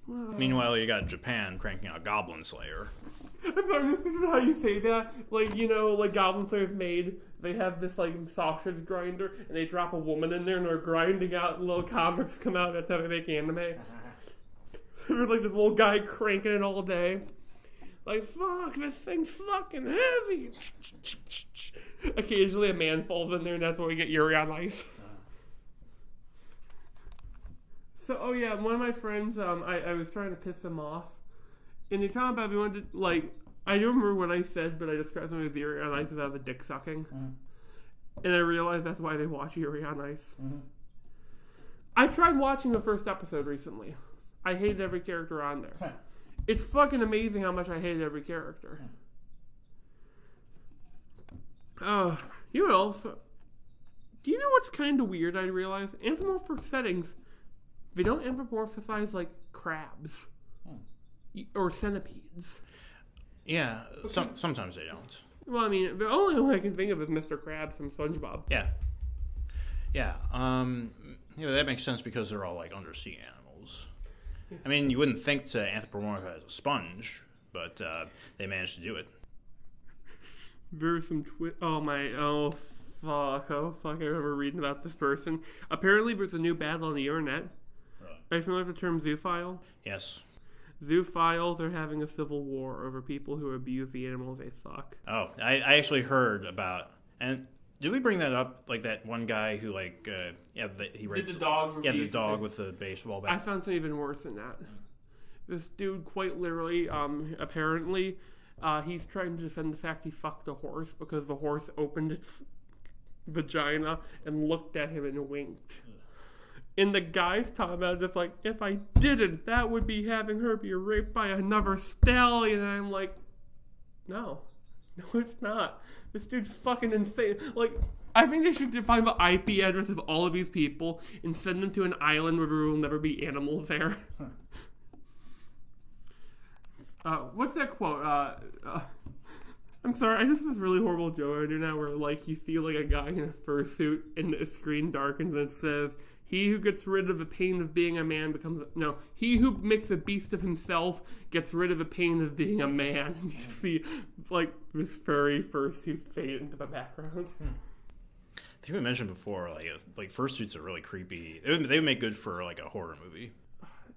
Meanwhile, you got Japan cranking out Goblin Slayer. I'm sorry, this is how you say that. Like, like Goblin Slayer's made, they have this, like, sausage grinder, and they drop a woman in there, and they're grinding out, and little comics come out. That's how they make anime. There's, like, this little guy cranking it all day. Like, fuck, this thing's fucking heavy. Occasionally a man falls in there, and that's why we get Yuri on Ice. So, oh yeah, one of my friends, I was trying to piss him off. And they talking about we wanted to, like, I don't remember what I said, but I described something as Yuri on Ice about the dick sucking. And I realized that's why they watch Yuri on Ice. I tried watching the first episode recently. I hated every character on there. It's fucking amazing how much I hated every character. So, do you know what's kind of weird, I realized? Anthropomorphic settings, they don't anthropomorphize, like, crabs. Or centipedes. Yeah, sometimes they don't. Well, I mean, the only one I can think of is Mr. Krabs from SpongeBob. Yeah. That makes sense because they're all, like, undersea animals. I mean, you wouldn't think to anthropomorphize a sponge, but they managed to do it. There's some oh fuck, I remember reading about this person. Apparently there's a new battle on the internet. Really? Are you familiar with the term zoophile? Yes. Zoophiles are having a civil war over people who abuse the animals they fuck. Oh, I actually heard about, and did we bring that up? Like that one guy who he raped the dog. Yeah, the dog with the baseball bat. I found something even worse than that. This dude quite literally, apparently, he's trying to defend the fact he fucked a horse because the horse opened its vagina and looked at him and winked. And the guy's talking about it, it's like, if I didn't, that would be having her be raped by another stallion. And I'm like, no, it's not. This dude's fucking insane. Like, I think they should define the IP address of all of these people and send them to an island where there will never be animals there. What's that quote? I'm sorry, I just have this really horrible joke I do now where, like, you see, like, a guy in a fursuit and the screen darkens and it says, he who gets rid of the pain of being a man becomes... No, he who makes a beast of himself gets rid of the pain of being a man. And you see, like, this furry fursuit fade into the background. I think we mentioned before, like fursuits are really creepy. They would make good for, like, a horror movie.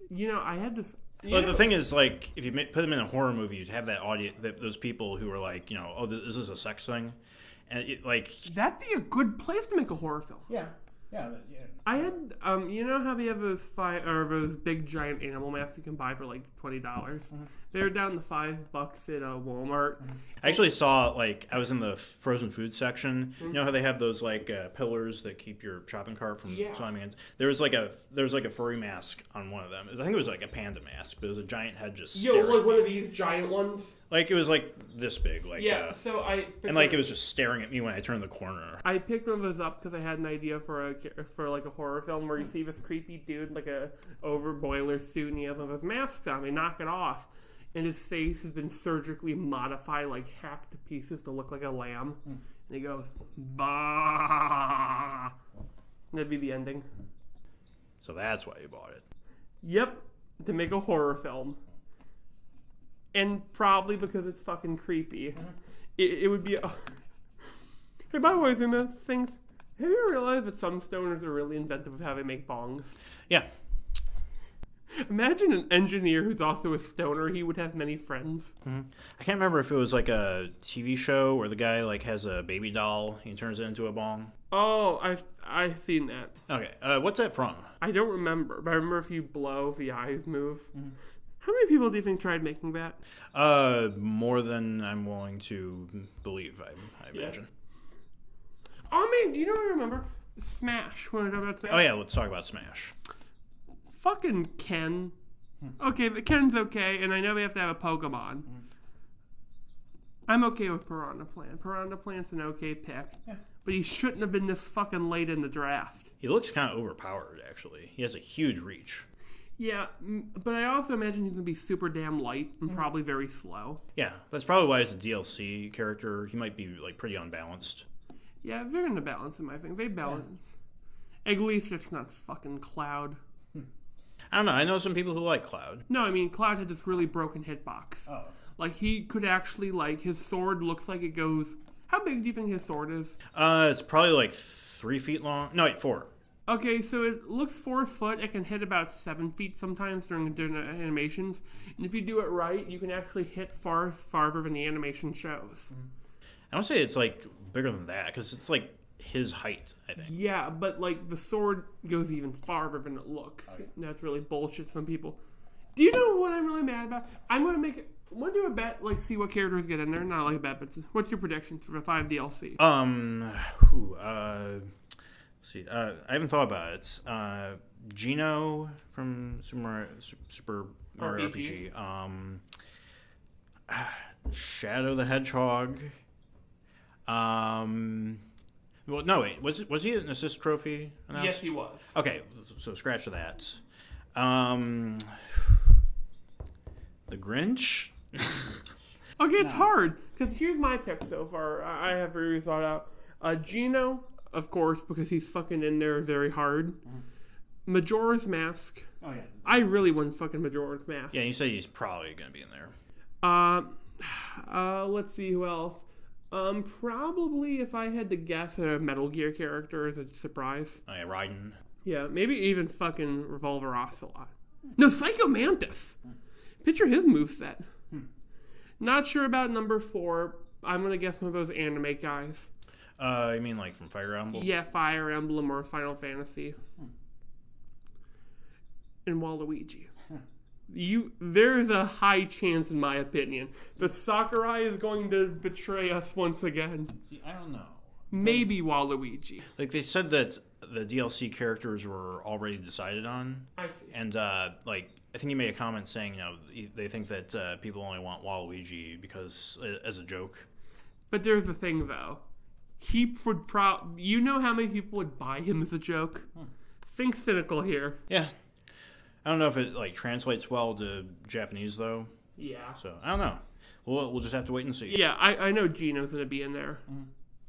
You know, I had this... But the thing is, like, if you put them in a horror movie, you'd have that audience, those people who are like, you know, oh, this is a sex thing, and it, like, that'd be a good place to make a horror film. yeah. I had, you know how they have those big giant animal masks you can buy for like $20? They're down to $5 at Walmart. I actually saw, like, I was in the frozen food section. You know how they have those, like, pillars that keep your shopping cart from slamming in? There was like a furry mask on one of them. I think it was like a panda mask, but it was a giant head just staring. Like one of these giant ones. Like, it was like this big, like, So I and like it was just staring at me when I turned the corner. I picked one of those up because I had an idea for like a horror film where you see this creepy dude like a over boiler suit and he has one of those masks on. They knock it off, and his face has been surgically modified, like hacked to pieces to look like a lamb. And he goes, bah. And that'd be the ending. So that's why you bought it. Yep, to make a horror film. And probably because it's fucking creepy. It would be... Hey, by the way, things... Have you realized that some stoners are really inventive with how they make bongs? Yeah. Imagine an engineer who's also a stoner. He would have many friends. I can't remember if it was like a TV show where the guy like has a baby doll. He turns it into a bong. Oh, I've seen that. Okay, what's that from? I don't remember, but I remember if you blow, the eyes move. How many people do you think tried making that? More than I'm willing to believe, I imagine. Oh, man, do you know what I remember? Smash. Want to talk about Smash? Oh, yeah, let's talk about Smash. Fucking Ken. Okay, but Ken's okay, and I know they have to have a Pokemon. I'm okay with Piranha Plant. Piranha Plant's an okay pick. Yeah. But he shouldn't have been this fucking late in the draft. He looks kind of overpowered, actually. He has a huge reach. Yeah, but I also imagine he's going to be super damn light and probably very slow. Yeah, that's probably why he's a DLC character. He might be, like, pretty unbalanced. Yeah, they're going to balance him, I think. They balance. At least it's not fucking Cloud. I don't know. I know some people who like Cloud. No, I mean, Cloud had this really broken hitbox. Oh. Like, he could actually, like, his sword looks like it goes... How big do you think his sword is? It's probably, like, 3 feet long. No, wait, 4. Okay, so it looks 4 foot. It can hit about 7 feet sometimes during animations. And if you do it right, you can actually hit farther than the animation shows. I want to say it's, like, bigger than that, because it's, like, his height, I think. Yeah, but, like, the sword goes even farther than it looks. Okay. And that's really bullshit to some people. Do you know what I'm really mad about? I'm going to do a bet, like, see what characters get in there. Not like a bet, but what's your predictions for the 5 DLC? See, I haven't thought about it. Gino from Super Mario RPG. Shadow the Hedgehog. Well, no, wait. Was he an assist trophy announced? Yes, he was. Okay, so scratch that. The Grinch? Okay, it's hard. Because here's my pick so far. I have really thought out. Gino, of course, because he's fucking in there very hard. Majora's Mask. Oh, yeah. I really want fucking Majora's Mask. Yeah, you said he's probably going to be in there. Let's see who else. Probably, if I had to guess, a Metal Gear character as a surprise. Oh, yeah, Raiden. Yeah, maybe even fucking Revolver Ocelot. No, Psycho Mantis! Picture his moveset. Not sure about number 4. I'm going to guess one of those anime guys. You mean like from Fire Emblem? Yeah, Fire Emblem or Final Fantasy. And Waluigi. There's a high chance, in my opinion, that Sakurai is going to betray us once again. See, I don't know. Maybe Waluigi. Like, they said that the DLC characters were already decided on. I see. And, like, I think he made a comment saying, you know, they think that people only want Waluigi because, as a joke. But there's the thing, though. He would you know how many people would buy him as a joke? Think cynical here. Yeah. I don't know if it, like, translates well to Japanese, though. Yeah. So, I don't know. we'll just have to wait and see. Yeah, I know Gino's going to be in there.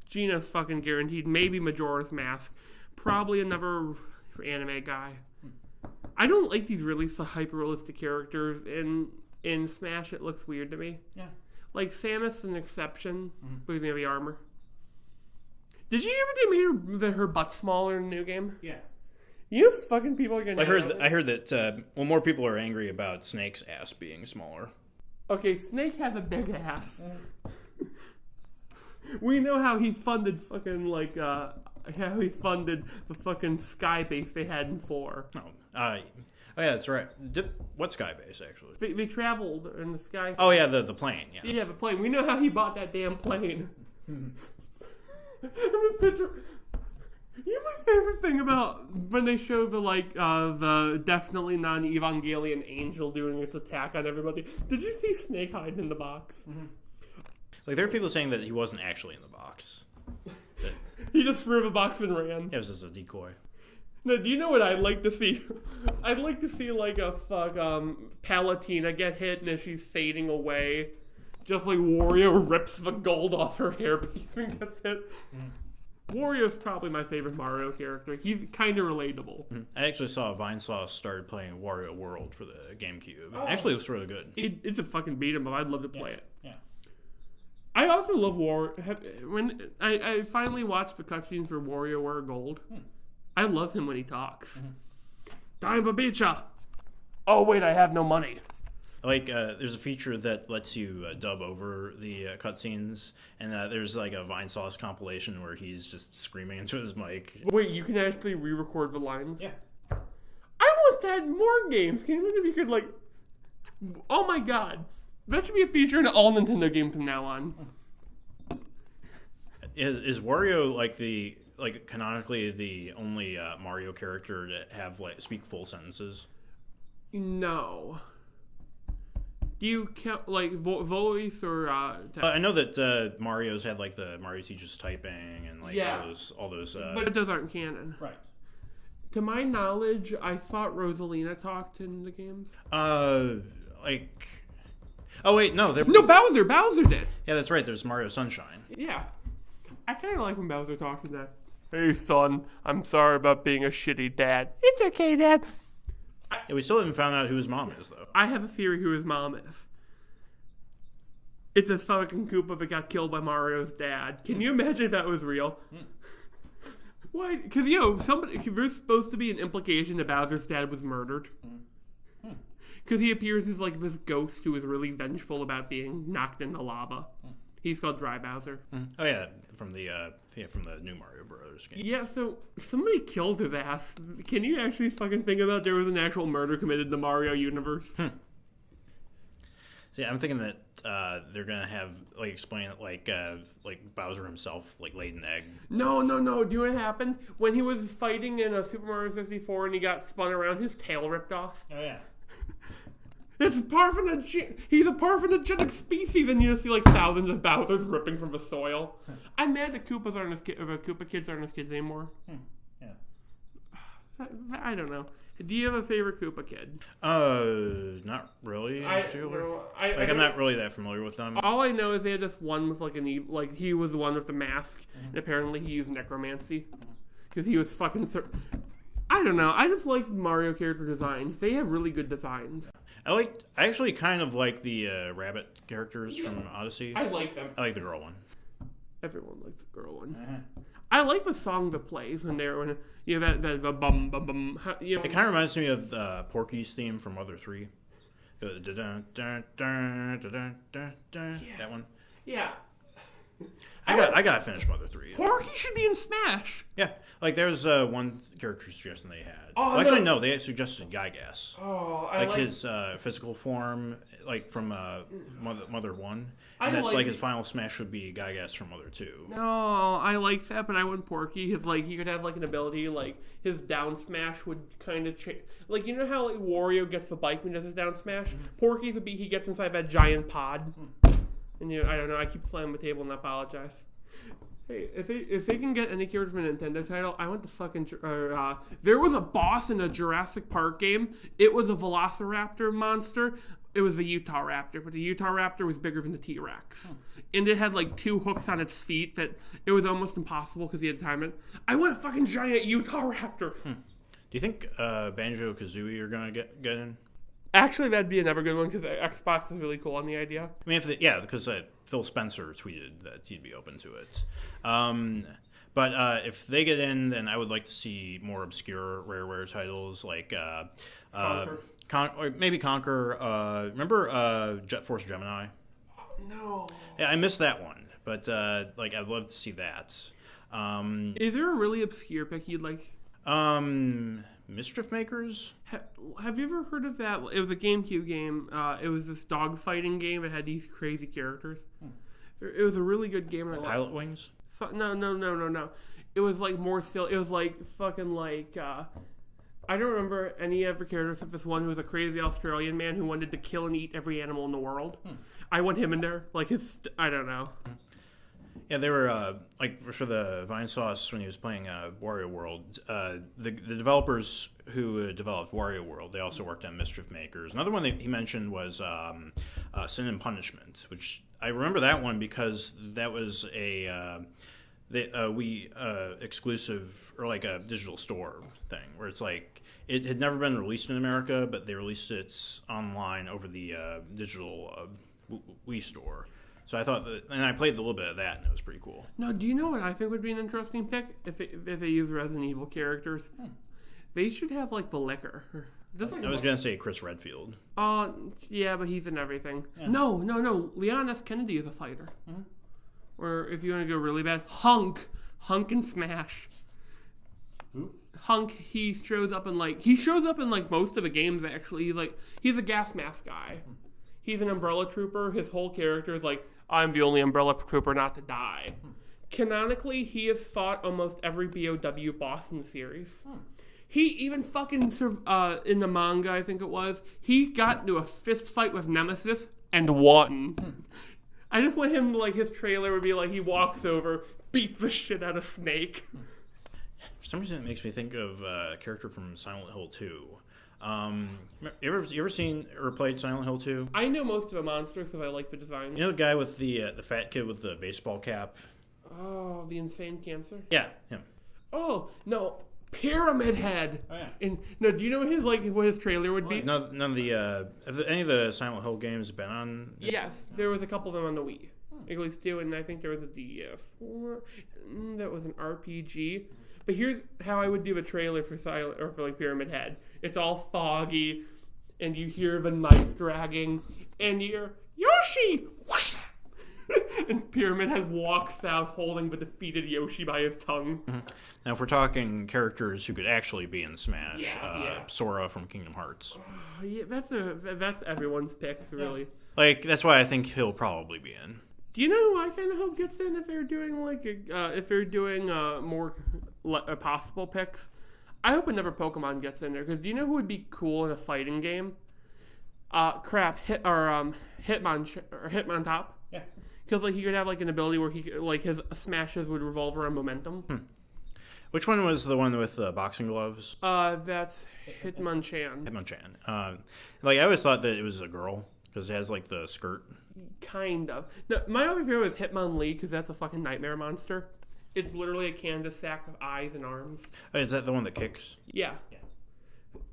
Gino's fucking guaranteed. Maybe Majora's Mask. Probably another anime guy. I don't like these really hyper-realistic characters. In Smash, it looks weird to me. Yeah. Like, Samus an exception, but he's going to be armor. Did you ever make her butt smaller in the new game? Yeah. You know fucking people are going to... I heard that more people are angry about Snake's ass being smaller. Okay, Snake has a big ass. We know how he funded fucking, like, how he funded the fucking sky base they had in 4. Oh, yeah, that's right. What sky base, actually? They traveled in the sky. Oh, yeah, the plane, yeah. Yeah, the plane. We know how he bought that damn plane. This picture... You know my favorite thing about when they show the definitely non-Evangelion angel doing its attack on everybody? Did you see Snake hiding in the box? Mm-hmm. Like, there are people saying that he wasn't actually in the box. He just threw the box and ran. It was just a decoy. No, do you know what I'd like to see? I'd like to see like a Palutena get hit, and as she's fading away, just like Wario rips the gold off her hairpiece and gets hit. Wario's probably my favorite Mario character. He's kind of relatable. I actually saw Vinesauce started playing Wario World for the GameCube. Actually, it was really good. It's a fucking beat 'em up. I'd love to play it. Yeah. I also love when I finally watched the cutscenes for WarioWare Gold. I love him when he talks. Time for pizza. Oh wait, I have no money. Like, there's a feature that lets you dub over the cutscenes, and there's like a Vinesauce compilation where he's just screaming into his mic. Wait, you can actually re-record the lines? Yeah. I want that in more games. Can you imagine if you could, like... Oh my god. That should be a feature in all Nintendo games from now on. Is Wario canonically the only Mario character to have speak full sentences? No. Do you count voice or? I know that Mario's had the Mario teaches typing and all those. But those aren't canon. Right. To my knowledge, I thought Rosalina talked in the games. Oh wait, no. No, Bowser. Bowser did. Yeah, that's right. There's Mario Sunshine. Yeah. I kind of like when Bowser talks to that. Hey, son, I'm sorry about being a shitty dad. It's okay, Dad. Yeah, we still haven't found out who his mom is, though. I have a theory who his mom is. It's a fucking Koopa that got killed by Mario's dad. Can you imagine if that was real? Why? Because, there's supposed to be an implication that Bowser's dad was murdered. Because he appears as, this ghost who is really vengeful about being knocked into lava. He's called Dry Bowser. Oh, yeah, from the new Mario Bros. Game. Yeah, so somebody killed his ass. Can you actually fucking think about there was an actual murder committed in the Mario universe? See, I'm thinking that they're gonna have explain it like Bowser himself laid an egg. No. Do you know what happened when he was fighting in Super Mario 64 and he got spun around? His tail ripped off. Oh yeah. He's a parthenogenetic species, and you just see thousands of Bowsers ripping from the soil. I'm mad that Koopas aren't Koopa kids aren't as kids anymore. Yeah. I don't know. Do you have a favorite Koopa kid? Not really. I'm not really that familiar with them. All I know is they had this one with he was the one with the mask, and apparently he used necromancy because he was fucking. I don't know. I just like Mario character designs. They have really good designs. I actually kind of like the rabbit characters from Odyssey. I like them. I like the girl one. Everyone likes the girl one. I like the song that plays when you have that the bum bum bum. It kind of reminds me of Porky's theme from Mother 3. That one. Yeah. I got to finish Mother 3. Porky should be in Smash. Yeah, there's one character suggestion they had. No, they suggested Gygas. Oh, his physical form, from Mother 1, and that his final Smash would be Gygas from Mother 2. No, I like that, but I want Porky. He could have an ability his down smash would kind of change. You know how Wario gets the bike when he does his down smash? Porky's would be he gets inside that giant pod. And I don't know. I keep slamming the table and I apologize. Hey, if they can get any character from a Nintendo title, I want the fucking. There was a boss in a Jurassic Park game. It was a Velociraptor monster. It was the Utah Raptor, but the Utah Raptor was bigger than the T-Rex. And it had like 2 hooks on its feet that it was almost impossible because he had to time it. I want a fucking giant Utah Raptor. Do you think Banjo-Kazooie are going to get in? Actually, that'd be another good one because Xbox is really cool on the idea. I mean, because Phil Spencer tweeted that he'd be open to it. But if they get in, then I would like to see more obscure Rareware titles like or maybe Conquer. Remember Jet Force Gemini? No. Yeah, I missed that one, but I'd love to see that. Is there a really obscure pick you'd like? Mischief Makers? Have you ever heard of that? It was a GameCube game. It was this dogfighting game. It had these crazy characters. It was a really good game. Pilot Wings? No. It was like more silly. It was like fucking like. I don't remember any other characters except this one who was a crazy Australian man who wanted to kill and eat every animal in the world. I want him in there. I don't know. Yeah, they were for the Vine Sauce when he was playing Wario World. The developers who developed Wario World, they also worked on Mischief Makers. Another one that he mentioned was Sin and Punishment, which I remember that one because that was a Wii exclusive or like a digital store thing where it's like it had never been released in America, but they released it online over the digital Wii store. So I thought that, and I played a little bit of that, and it was pretty cool. No, do you know what I think would be an interesting pick if they use Resident Evil characters? They should have like the Licker. I was gonna say Chris Redfield. Yeah, but he's in everything. Yeah. No. Leon S. Kennedy is a fighter. Or if you want to go really bad, Hunk and Smash. Who? Hunk, he shows up in most of the games actually. He's a gas mask guy. He's an Umbrella Trooper. His whole character is like, I'm the only Umbrella Trooper not to die. Canonically, he has fought almost every BOW boss in the series. He even fucking, in the manga, I think it was, he got into a fist fight with Nemesis and won. I just want him, his trailer would be like, he walks over, beats the shit out of Snake. For some reason, it makes me think of a character from Silent Hill 2. You ever seen or played Silent Hill 2? I know most of the monsters because I like the design. You know the guy with the fat kid with the baseball cap? Oh, the insane cancer? Yeah, him. Oh, no. Pyramid Head. Oh, yeah. And, no, do you know what his trailer would be? None of the have any of the Silent Hill games been on? Yes, there was a couple of them on the Wii. At least 2, and I think there was a DS. That was an RPG. But here's how I would do a trailer for Pyramid Head. It's all foggy, and you hear the knife dragging, and you hear Yoshi, whoosh! And Pyramid Head walks out holding the defeated Yoshi by his tongue. Now, if we're talking characters who could actually be in Smash, yeah. Sora from Kingdom Hearts. Yeah, that's everyone's pick, really. That's why I think he'll probably be in. Do you know who I kind of hope gets in if they're doing more possible picks? I hope another Pokemon gets in there because do you know who would be cool in a fighting game? Hitmontop. Yeah. Because he could have an ability where his smashes would revolve around momentum. Which one was the one with the boxing gloves? That's Hitmonchan. Hitmonchan. I always thought that it was a girl because it has the skirt. Kind of. No, my other favorite is Hitmonlee because that's a fucking nightmare monster. It's literally a canvas sack with eyes and arms. Oh, is that the one that kicks? Yeah.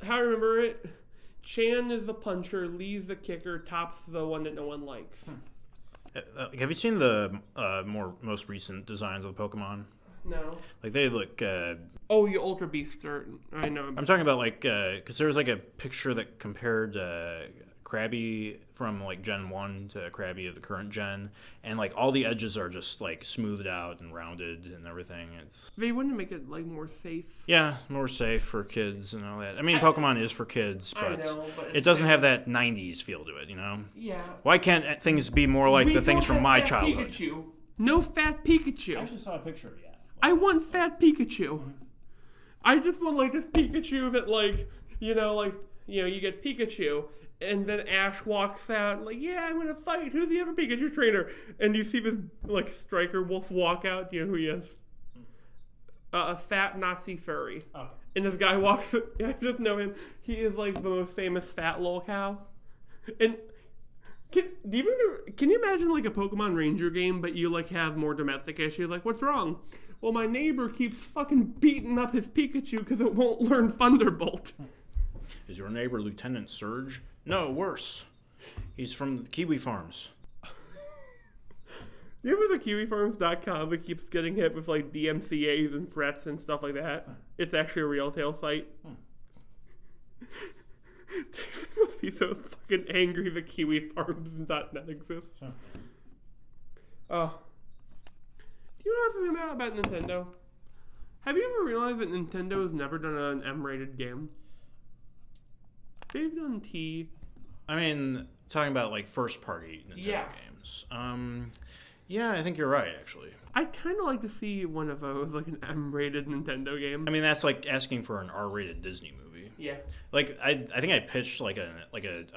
How I remember it, Chan is the puncher, Lee's the kicker, Top's the one that no one likes. Have you seen the most recent designs of the Pokemon? No. They look... Oh, you Ultra Beasts are... I know. I'm talking about, because there was, a picture that compared Krabby from, Gen 1 to Krabby of the current gen, and, all the edges are just, smoothed out and rounded and everything. They wouldn't make it, more safe. Yeah, more safe for kids and all that. I mean, Pokemon is for kids, but, I know, but it doesn't have that 90s feel to it, you know? Yeah. Why can't things be more like the things from my childhood? Pikachu. No fat Pikachu. I actually saw a picture of it, yeah. I want fat Pikachu. I just want this Pikachu that you get Pikachu and then Ash walks out yeah, I'm gonna fight. Who's the other Pikachu trainer? And you see this striker wolf walk out. Do you know who he is? A fat Nazi furry. Okay. And this guy walks. I just know him. He is the most famous fat lolcow. And Can you imagine like a Pokemon Ranger game, but you like have more domestic issues? Like, what's wrong? Well, my neighbor keeps fucking beating up his Pikachu because it won't learn Thunderbolt. Is your neighbor Lieutenant Surge? No, worse. He's from Kiwi Farms. You ever the KiwiFarms.com that keeps getting hit with like DMCAs and threats and stuff like that? It's actually a Realtail site. David must be so fucking angry that KiwiFarms.net exists. Oh. Do you know something about Nintendo? Have you ever realized that Nintendo has never done an M-rated game? They've done T. I mean, talking about like first-party Nintendo games. Yeah, I think you're right, actually. I'd kind of like to see one of those, like an M-rated Nintendo game. I mean, that's like asking for an R-rated Disney movie. Yeah. Like I think I pitched like a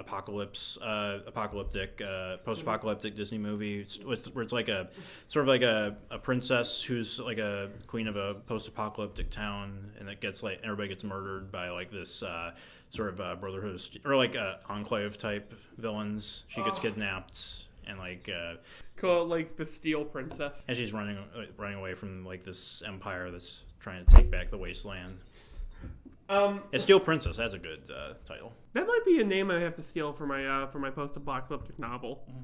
post-apocalyptic Disney movie where it's like a sort of like a princess who's like a queen of a post-apocalyptic town, and it gets like everybody gets murdered by like this sort of brotherhood or like enclave type villains. She gets kidnapped and like call it like the Steel Princess. And she's running away from like this empire that's trying to take back the wasteland. Steel Princess. That's a good title. That might be a name I have to steal for my post-apocalyptic novel. Mm-hmm.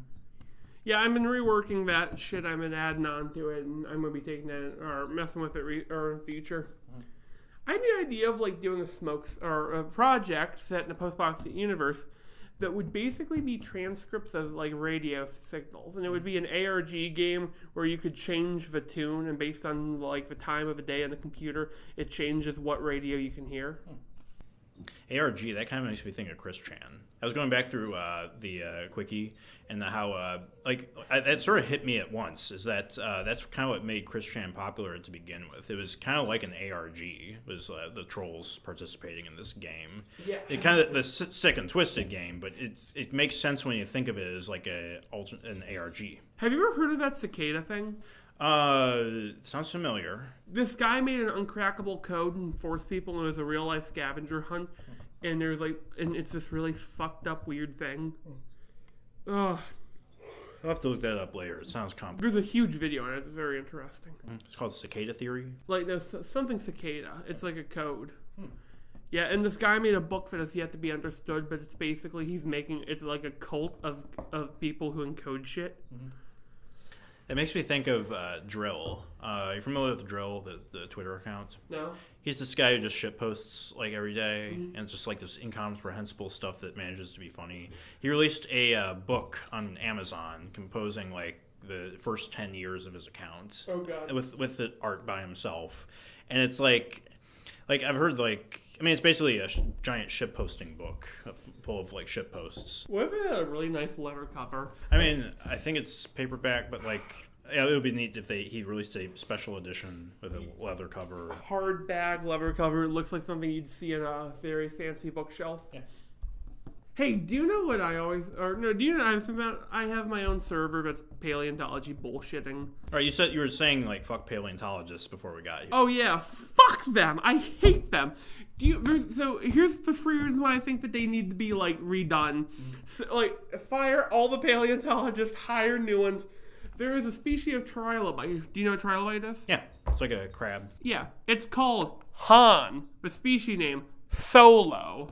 Yeah, I've been reworking that shit. I've been adding on to it, and I'm gonna be taking that or messing with it in the future. Mm-hmm. I had the idea of like doing a project set in a post-apocalyptic universe that would basically be transcripts of like radio signals, and it would be an ARG game where you could change the tune, and based on like the time of the day on the computer, it changes what radio you can hear. ARG, that kind of makes me think of Chris Chan. I was going back through the quickie and how that sort of hit me at once. Is that that's kind of what made Chris Chan popular to begin with. It was kind of like an ARG. Was the trolls participating in this game? Yeah. It kind of the sick and twisted game, but it makes sense when you think of it as like an ARG. Have you ever heard of that cicada thing? It sounds familiar. This guy made an uncrackable code and forced people into a real life scavenger hunt, and it's this really fucked up weird thing. Ugh. I'll have to look that up later. It sounds complicated. There's a huge video on it. It's very interesting. It's called Cicada Theory? Like, there's something cicada. It's like a code. Yeah, and this guy made a book that has yet to be understood, but it's basically it's like a cult of people who encode shit. Mm-hmm. It makes me think of Drill. Are you familiar with Drill, the Twitter account? No. He's this guy who just shitposts like every day, and it's just like this incomprehensible stuff that manages to be funny. He released a book on Amazon composing like the first 10 years of his account. Oh god. With the art by himself, and it's like I've heard it's basically a giant shitposting book full of like shitposts. What if it had a really nice leather cover? I mean, I think it's paperback, but it would be neat if he released a special edition with a leather cover. Hardback leather cover. It looks like something you'd see in a very fancy bookshelf. Yeah. Hey, do you know what do you know I have my own server that's paleontology bullshitting. All right, you were saying like fuck paleontologists before we got here. Oh yeah, fuck them. I hate them. So here's the three reasons why I think that they need to be like redone. So, like, fire all the paleontologists, hire new ones. There is a species of trilobite. Do you know what trilobite is? Yeah, it's like a crab. Yeah, it's called Han. The species name Solo.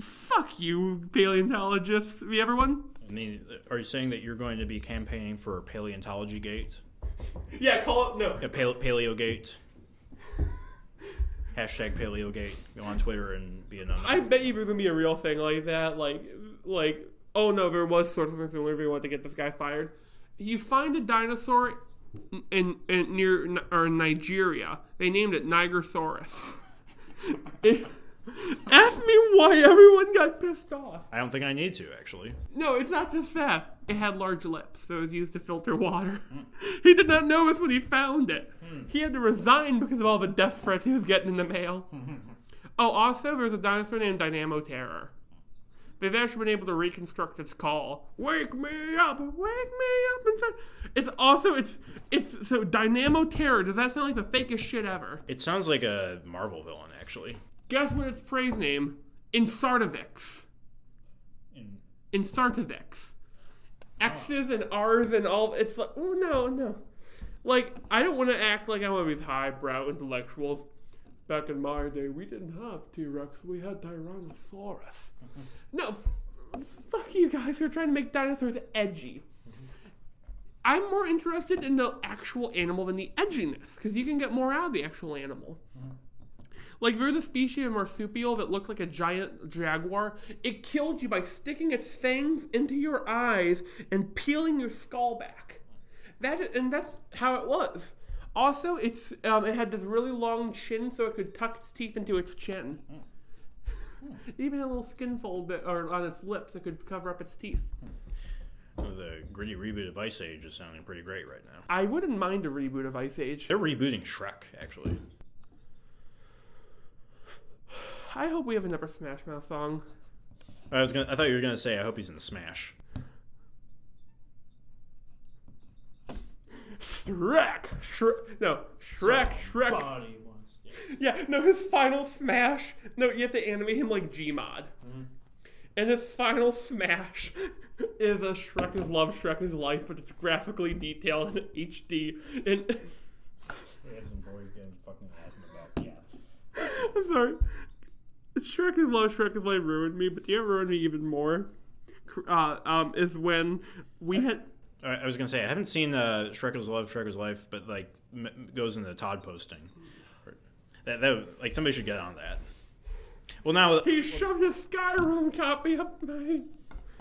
Fuck you, paleontologists. Have you ever won? I mean, are you saying that you're going to be campaigning for Paleontology Gate? Yeah, call it no. Yeah, Paleogate. Hashtag Paleogate. Go on Twitter and be anonymous. I bet you there's gonna be a real thing like that. Like, oh no, there was sort of something where we want to get this guy fired. You find a dinosaur near Nigeria. They named it Nigersaurus. Ask me why everyone got pissed off. I don't think I need to, actually. No, it's not just that. It had large lips, so it was used to filter water. He did not know this when he found it. He had to resign because of all the death threats he was getting in the mail. Oh, also, there's a dinosaur named Dynamo Terror. They've actually been able to reconstruct its call. Wake me up inside. It's so Dynamo Terror. Does that sound like the fakest shit ever? It sounds like a Marvel villain, actually. Guess what its praise name? Insartovix. In Sartovix. X's and R's and all. It's like, oh, no. Like, I don't want to act like I'm one of these highbrow intellectuals. Back in my day, we didn't have T-Rex. We had Tyrannosaurus. No, fuck you guys who are trying to make dinosaurs edgy. I'm more interested in the actual animal than the edginess, because you can get more out of the actual animal. Like, there's a species of marsupial that looked like a giant jaguar. It killed you by sticking its fangs into your eyes and peeling your skull back. That's how it was. Also, it had this really long chin, so it could tuck its teeth into its chin. Even a little skin fold on its lips, it could cover up its teeth. The gritty reboot of Ice Age is sounding pretty great right now. I wouldn't mind a reboot of Ice Age. They're rebooting Shrek, actually. I hope we have another Smash Mouth song. I thought you were gonna say I hope he's in the Smash. Shrek. Yeah, no, his final smash. No, you have to animate him like Gmod. And his final smash is a Shrek is Love, Shrek is Life, but it's graphically detailed in HD. And We have some boy getting fucking ass in the back. Yeah. I'm sorry. Shrek is Love, Shrek is Life ruined me, but you know what ruined me even more? Is when we had. I was gonna say I haven't seen Shrek is Love, Shrek is Life, but like goes into Todd posting. That like somebody should get on that. Well, now he shoved his Skyrim copy up my.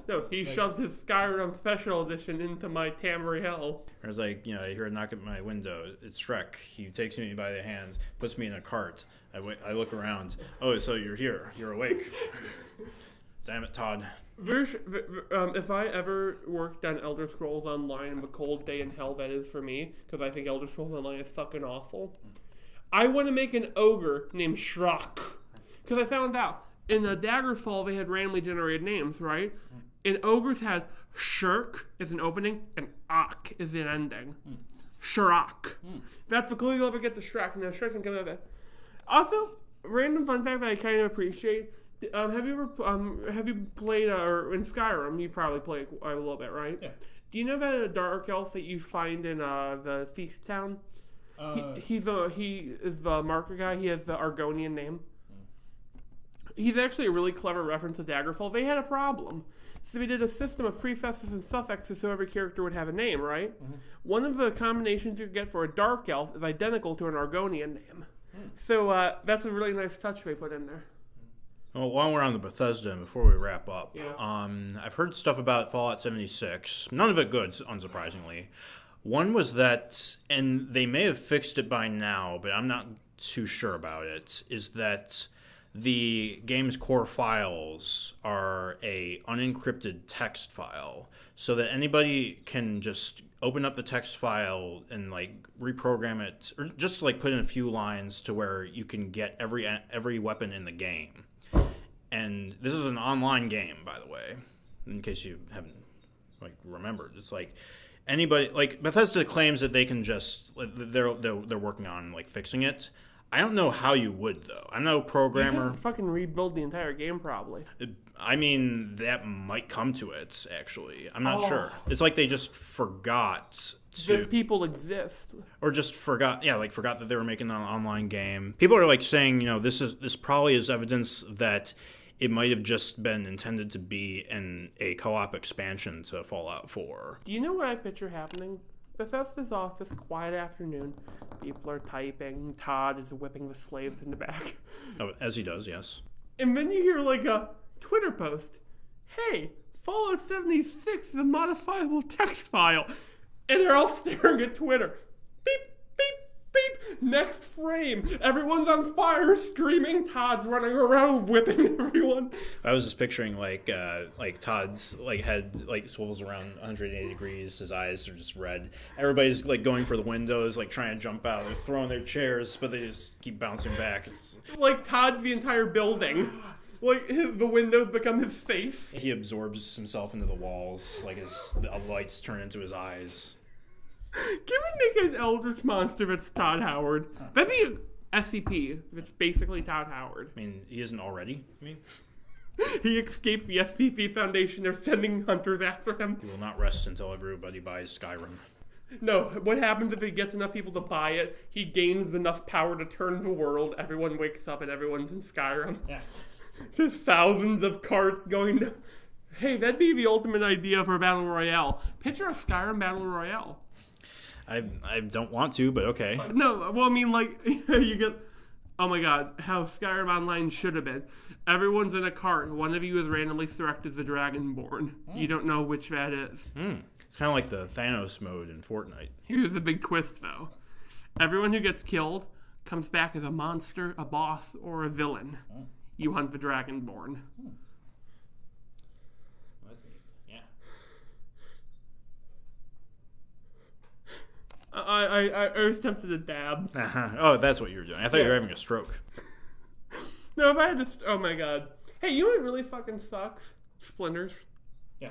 No, he shoved his Skyrim Special Edition into my Tamriel. I was like, I hear a knock at my window. It's Shrek. He takes me by the hands, puts me in a cart. I look around. Oh, so you're here. You're awake. Damn it, Todd. If I ever worked on Elder Scrolls Online and the cold day in hell that is for me, because I think Elder Scrolls Online is fucking awful, I want to make an ogre named Shrek. Because I found out in the Daggerfall they had randomly generated names, right? And ogres had Shirk as an opening and Ak as an ending. Shirk. That's the clue you'll ever get to Shrek, and now Shrek can come out of it. Also, random fun fact that I kind of appreciate. Have you played or in Skyrim? You probably played a little bit, right? Yeah. Do you know that a dark elf that you find in the Feast Town? He is the marker guy. He has the Argonian name. He's actually a really clever reference to Daggerfall. They had a problem, so they did a system of prefixes and suffixes so every character would have a name, right? One of the combinations you get for a dark elf is identical to an Argonian name. So that's a really nice touch they put in there. Well, while we're on the Bethesda, and before we wrap up, Yeah. I've heard stuff about Fallout 76. None of it good, unsurprisingly. One was that, and they may have fixed it by now, but I'm not too sure about it, is that the game's core files are a unencrypted text file, so that anybody can just open up the text file and like reprogram it, or just like put in a few lines to where you can get every weapon in the game. And this is an online game, by the way, in case you haven't like remembered. It's like anybody, like Bethesda claims that they can just they're working on like fixing it. I don't know how you would though. I'm no programmer. You have to fucking rebuild the entire game probably. I mean, that might come to it actually. I'm not sure. It's like they just forgot that people exist, or just forgot that they were making an online game. People are like saying, this probably is evidence that it might have just been intended to be a co-op expansion to Fallout 4. Do you know what I picture happening? Bethesda's office, quiet afternoon. People are typing. Todd is whipping the slaves in the back. Oh, as he does, yes. And then you hear like a Twitter post. Hey, Fallout 76 is a modifiable text file. And they're all staring at Twitter. Beep, beep, beep. Next frame. Everyone's on fire, screaming. Todd's running around, whipping everyone. I was just picturing like Todd's like head like swivels around 180 degrees. His eyes are just red. Everybody's like going for the windows, like trying to jump out. They're throwing their chairs, but they just keep bouncing back. It's like Todd's the entire building. Like the windows become his face. He absorbs himself into the walls. Like the lights turn into his eyes. Can we make an Eldritch monster that's Todd Howard? That'd be a SCP if it's basically Todd Howard. I mean, he isn't already. I mean, He escapes the SPC Foundation. They're sending hunters after him. He will not rest until everybody buys Skyrim. No, what happens if he gets enough people to buy it? He gains enough power to turn the world. Everyone wakes up and everyone's in Skyrim. Yeah. There's thousands of carts going down. Hey, that'd be the ultimate idea for a Battle Royale. Picture a Skyrim Battle Royale. I don't want to, but okay. No, well, I mean, like, you get... Oh my god, how Skyrim Online should have been. Everyone's in a cart. One of you is randomly selected as the Dragonborn. You don't know which that is. It's kind of like the Thanos mode in Fortnite. Here's the big twist, though. Everyone who gets killed comes back as a monster, a boss, or a villain. You hunt the Dragonborn. Yeah. I was tempted to dab. Oh, that's what you were doing. I thought you were having a stroke. No, if I had to... Oh my god. Hey, you know what really fucking sucks? Splinters. Yeah.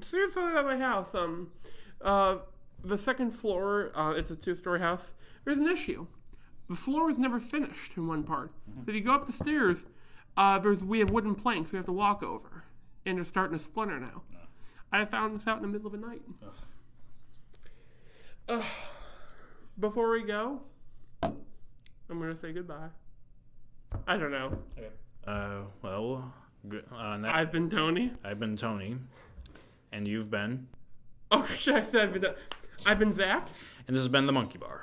Seriously, at my house, the second floor, it's a 2-story house, there's an issue. The floor is never finished in one part. If you go up the stairs, we have wooden planks we have to walk over. And they're starting to splinter now. I found this out in the middle of the night. Before we go, I'm going to say goodbye. I don't know. Okay. Well, good. I've been Tony. I've been Tony. And you've been? Oh, shit, I said I've been Zach. And this has been the Monkey Bar.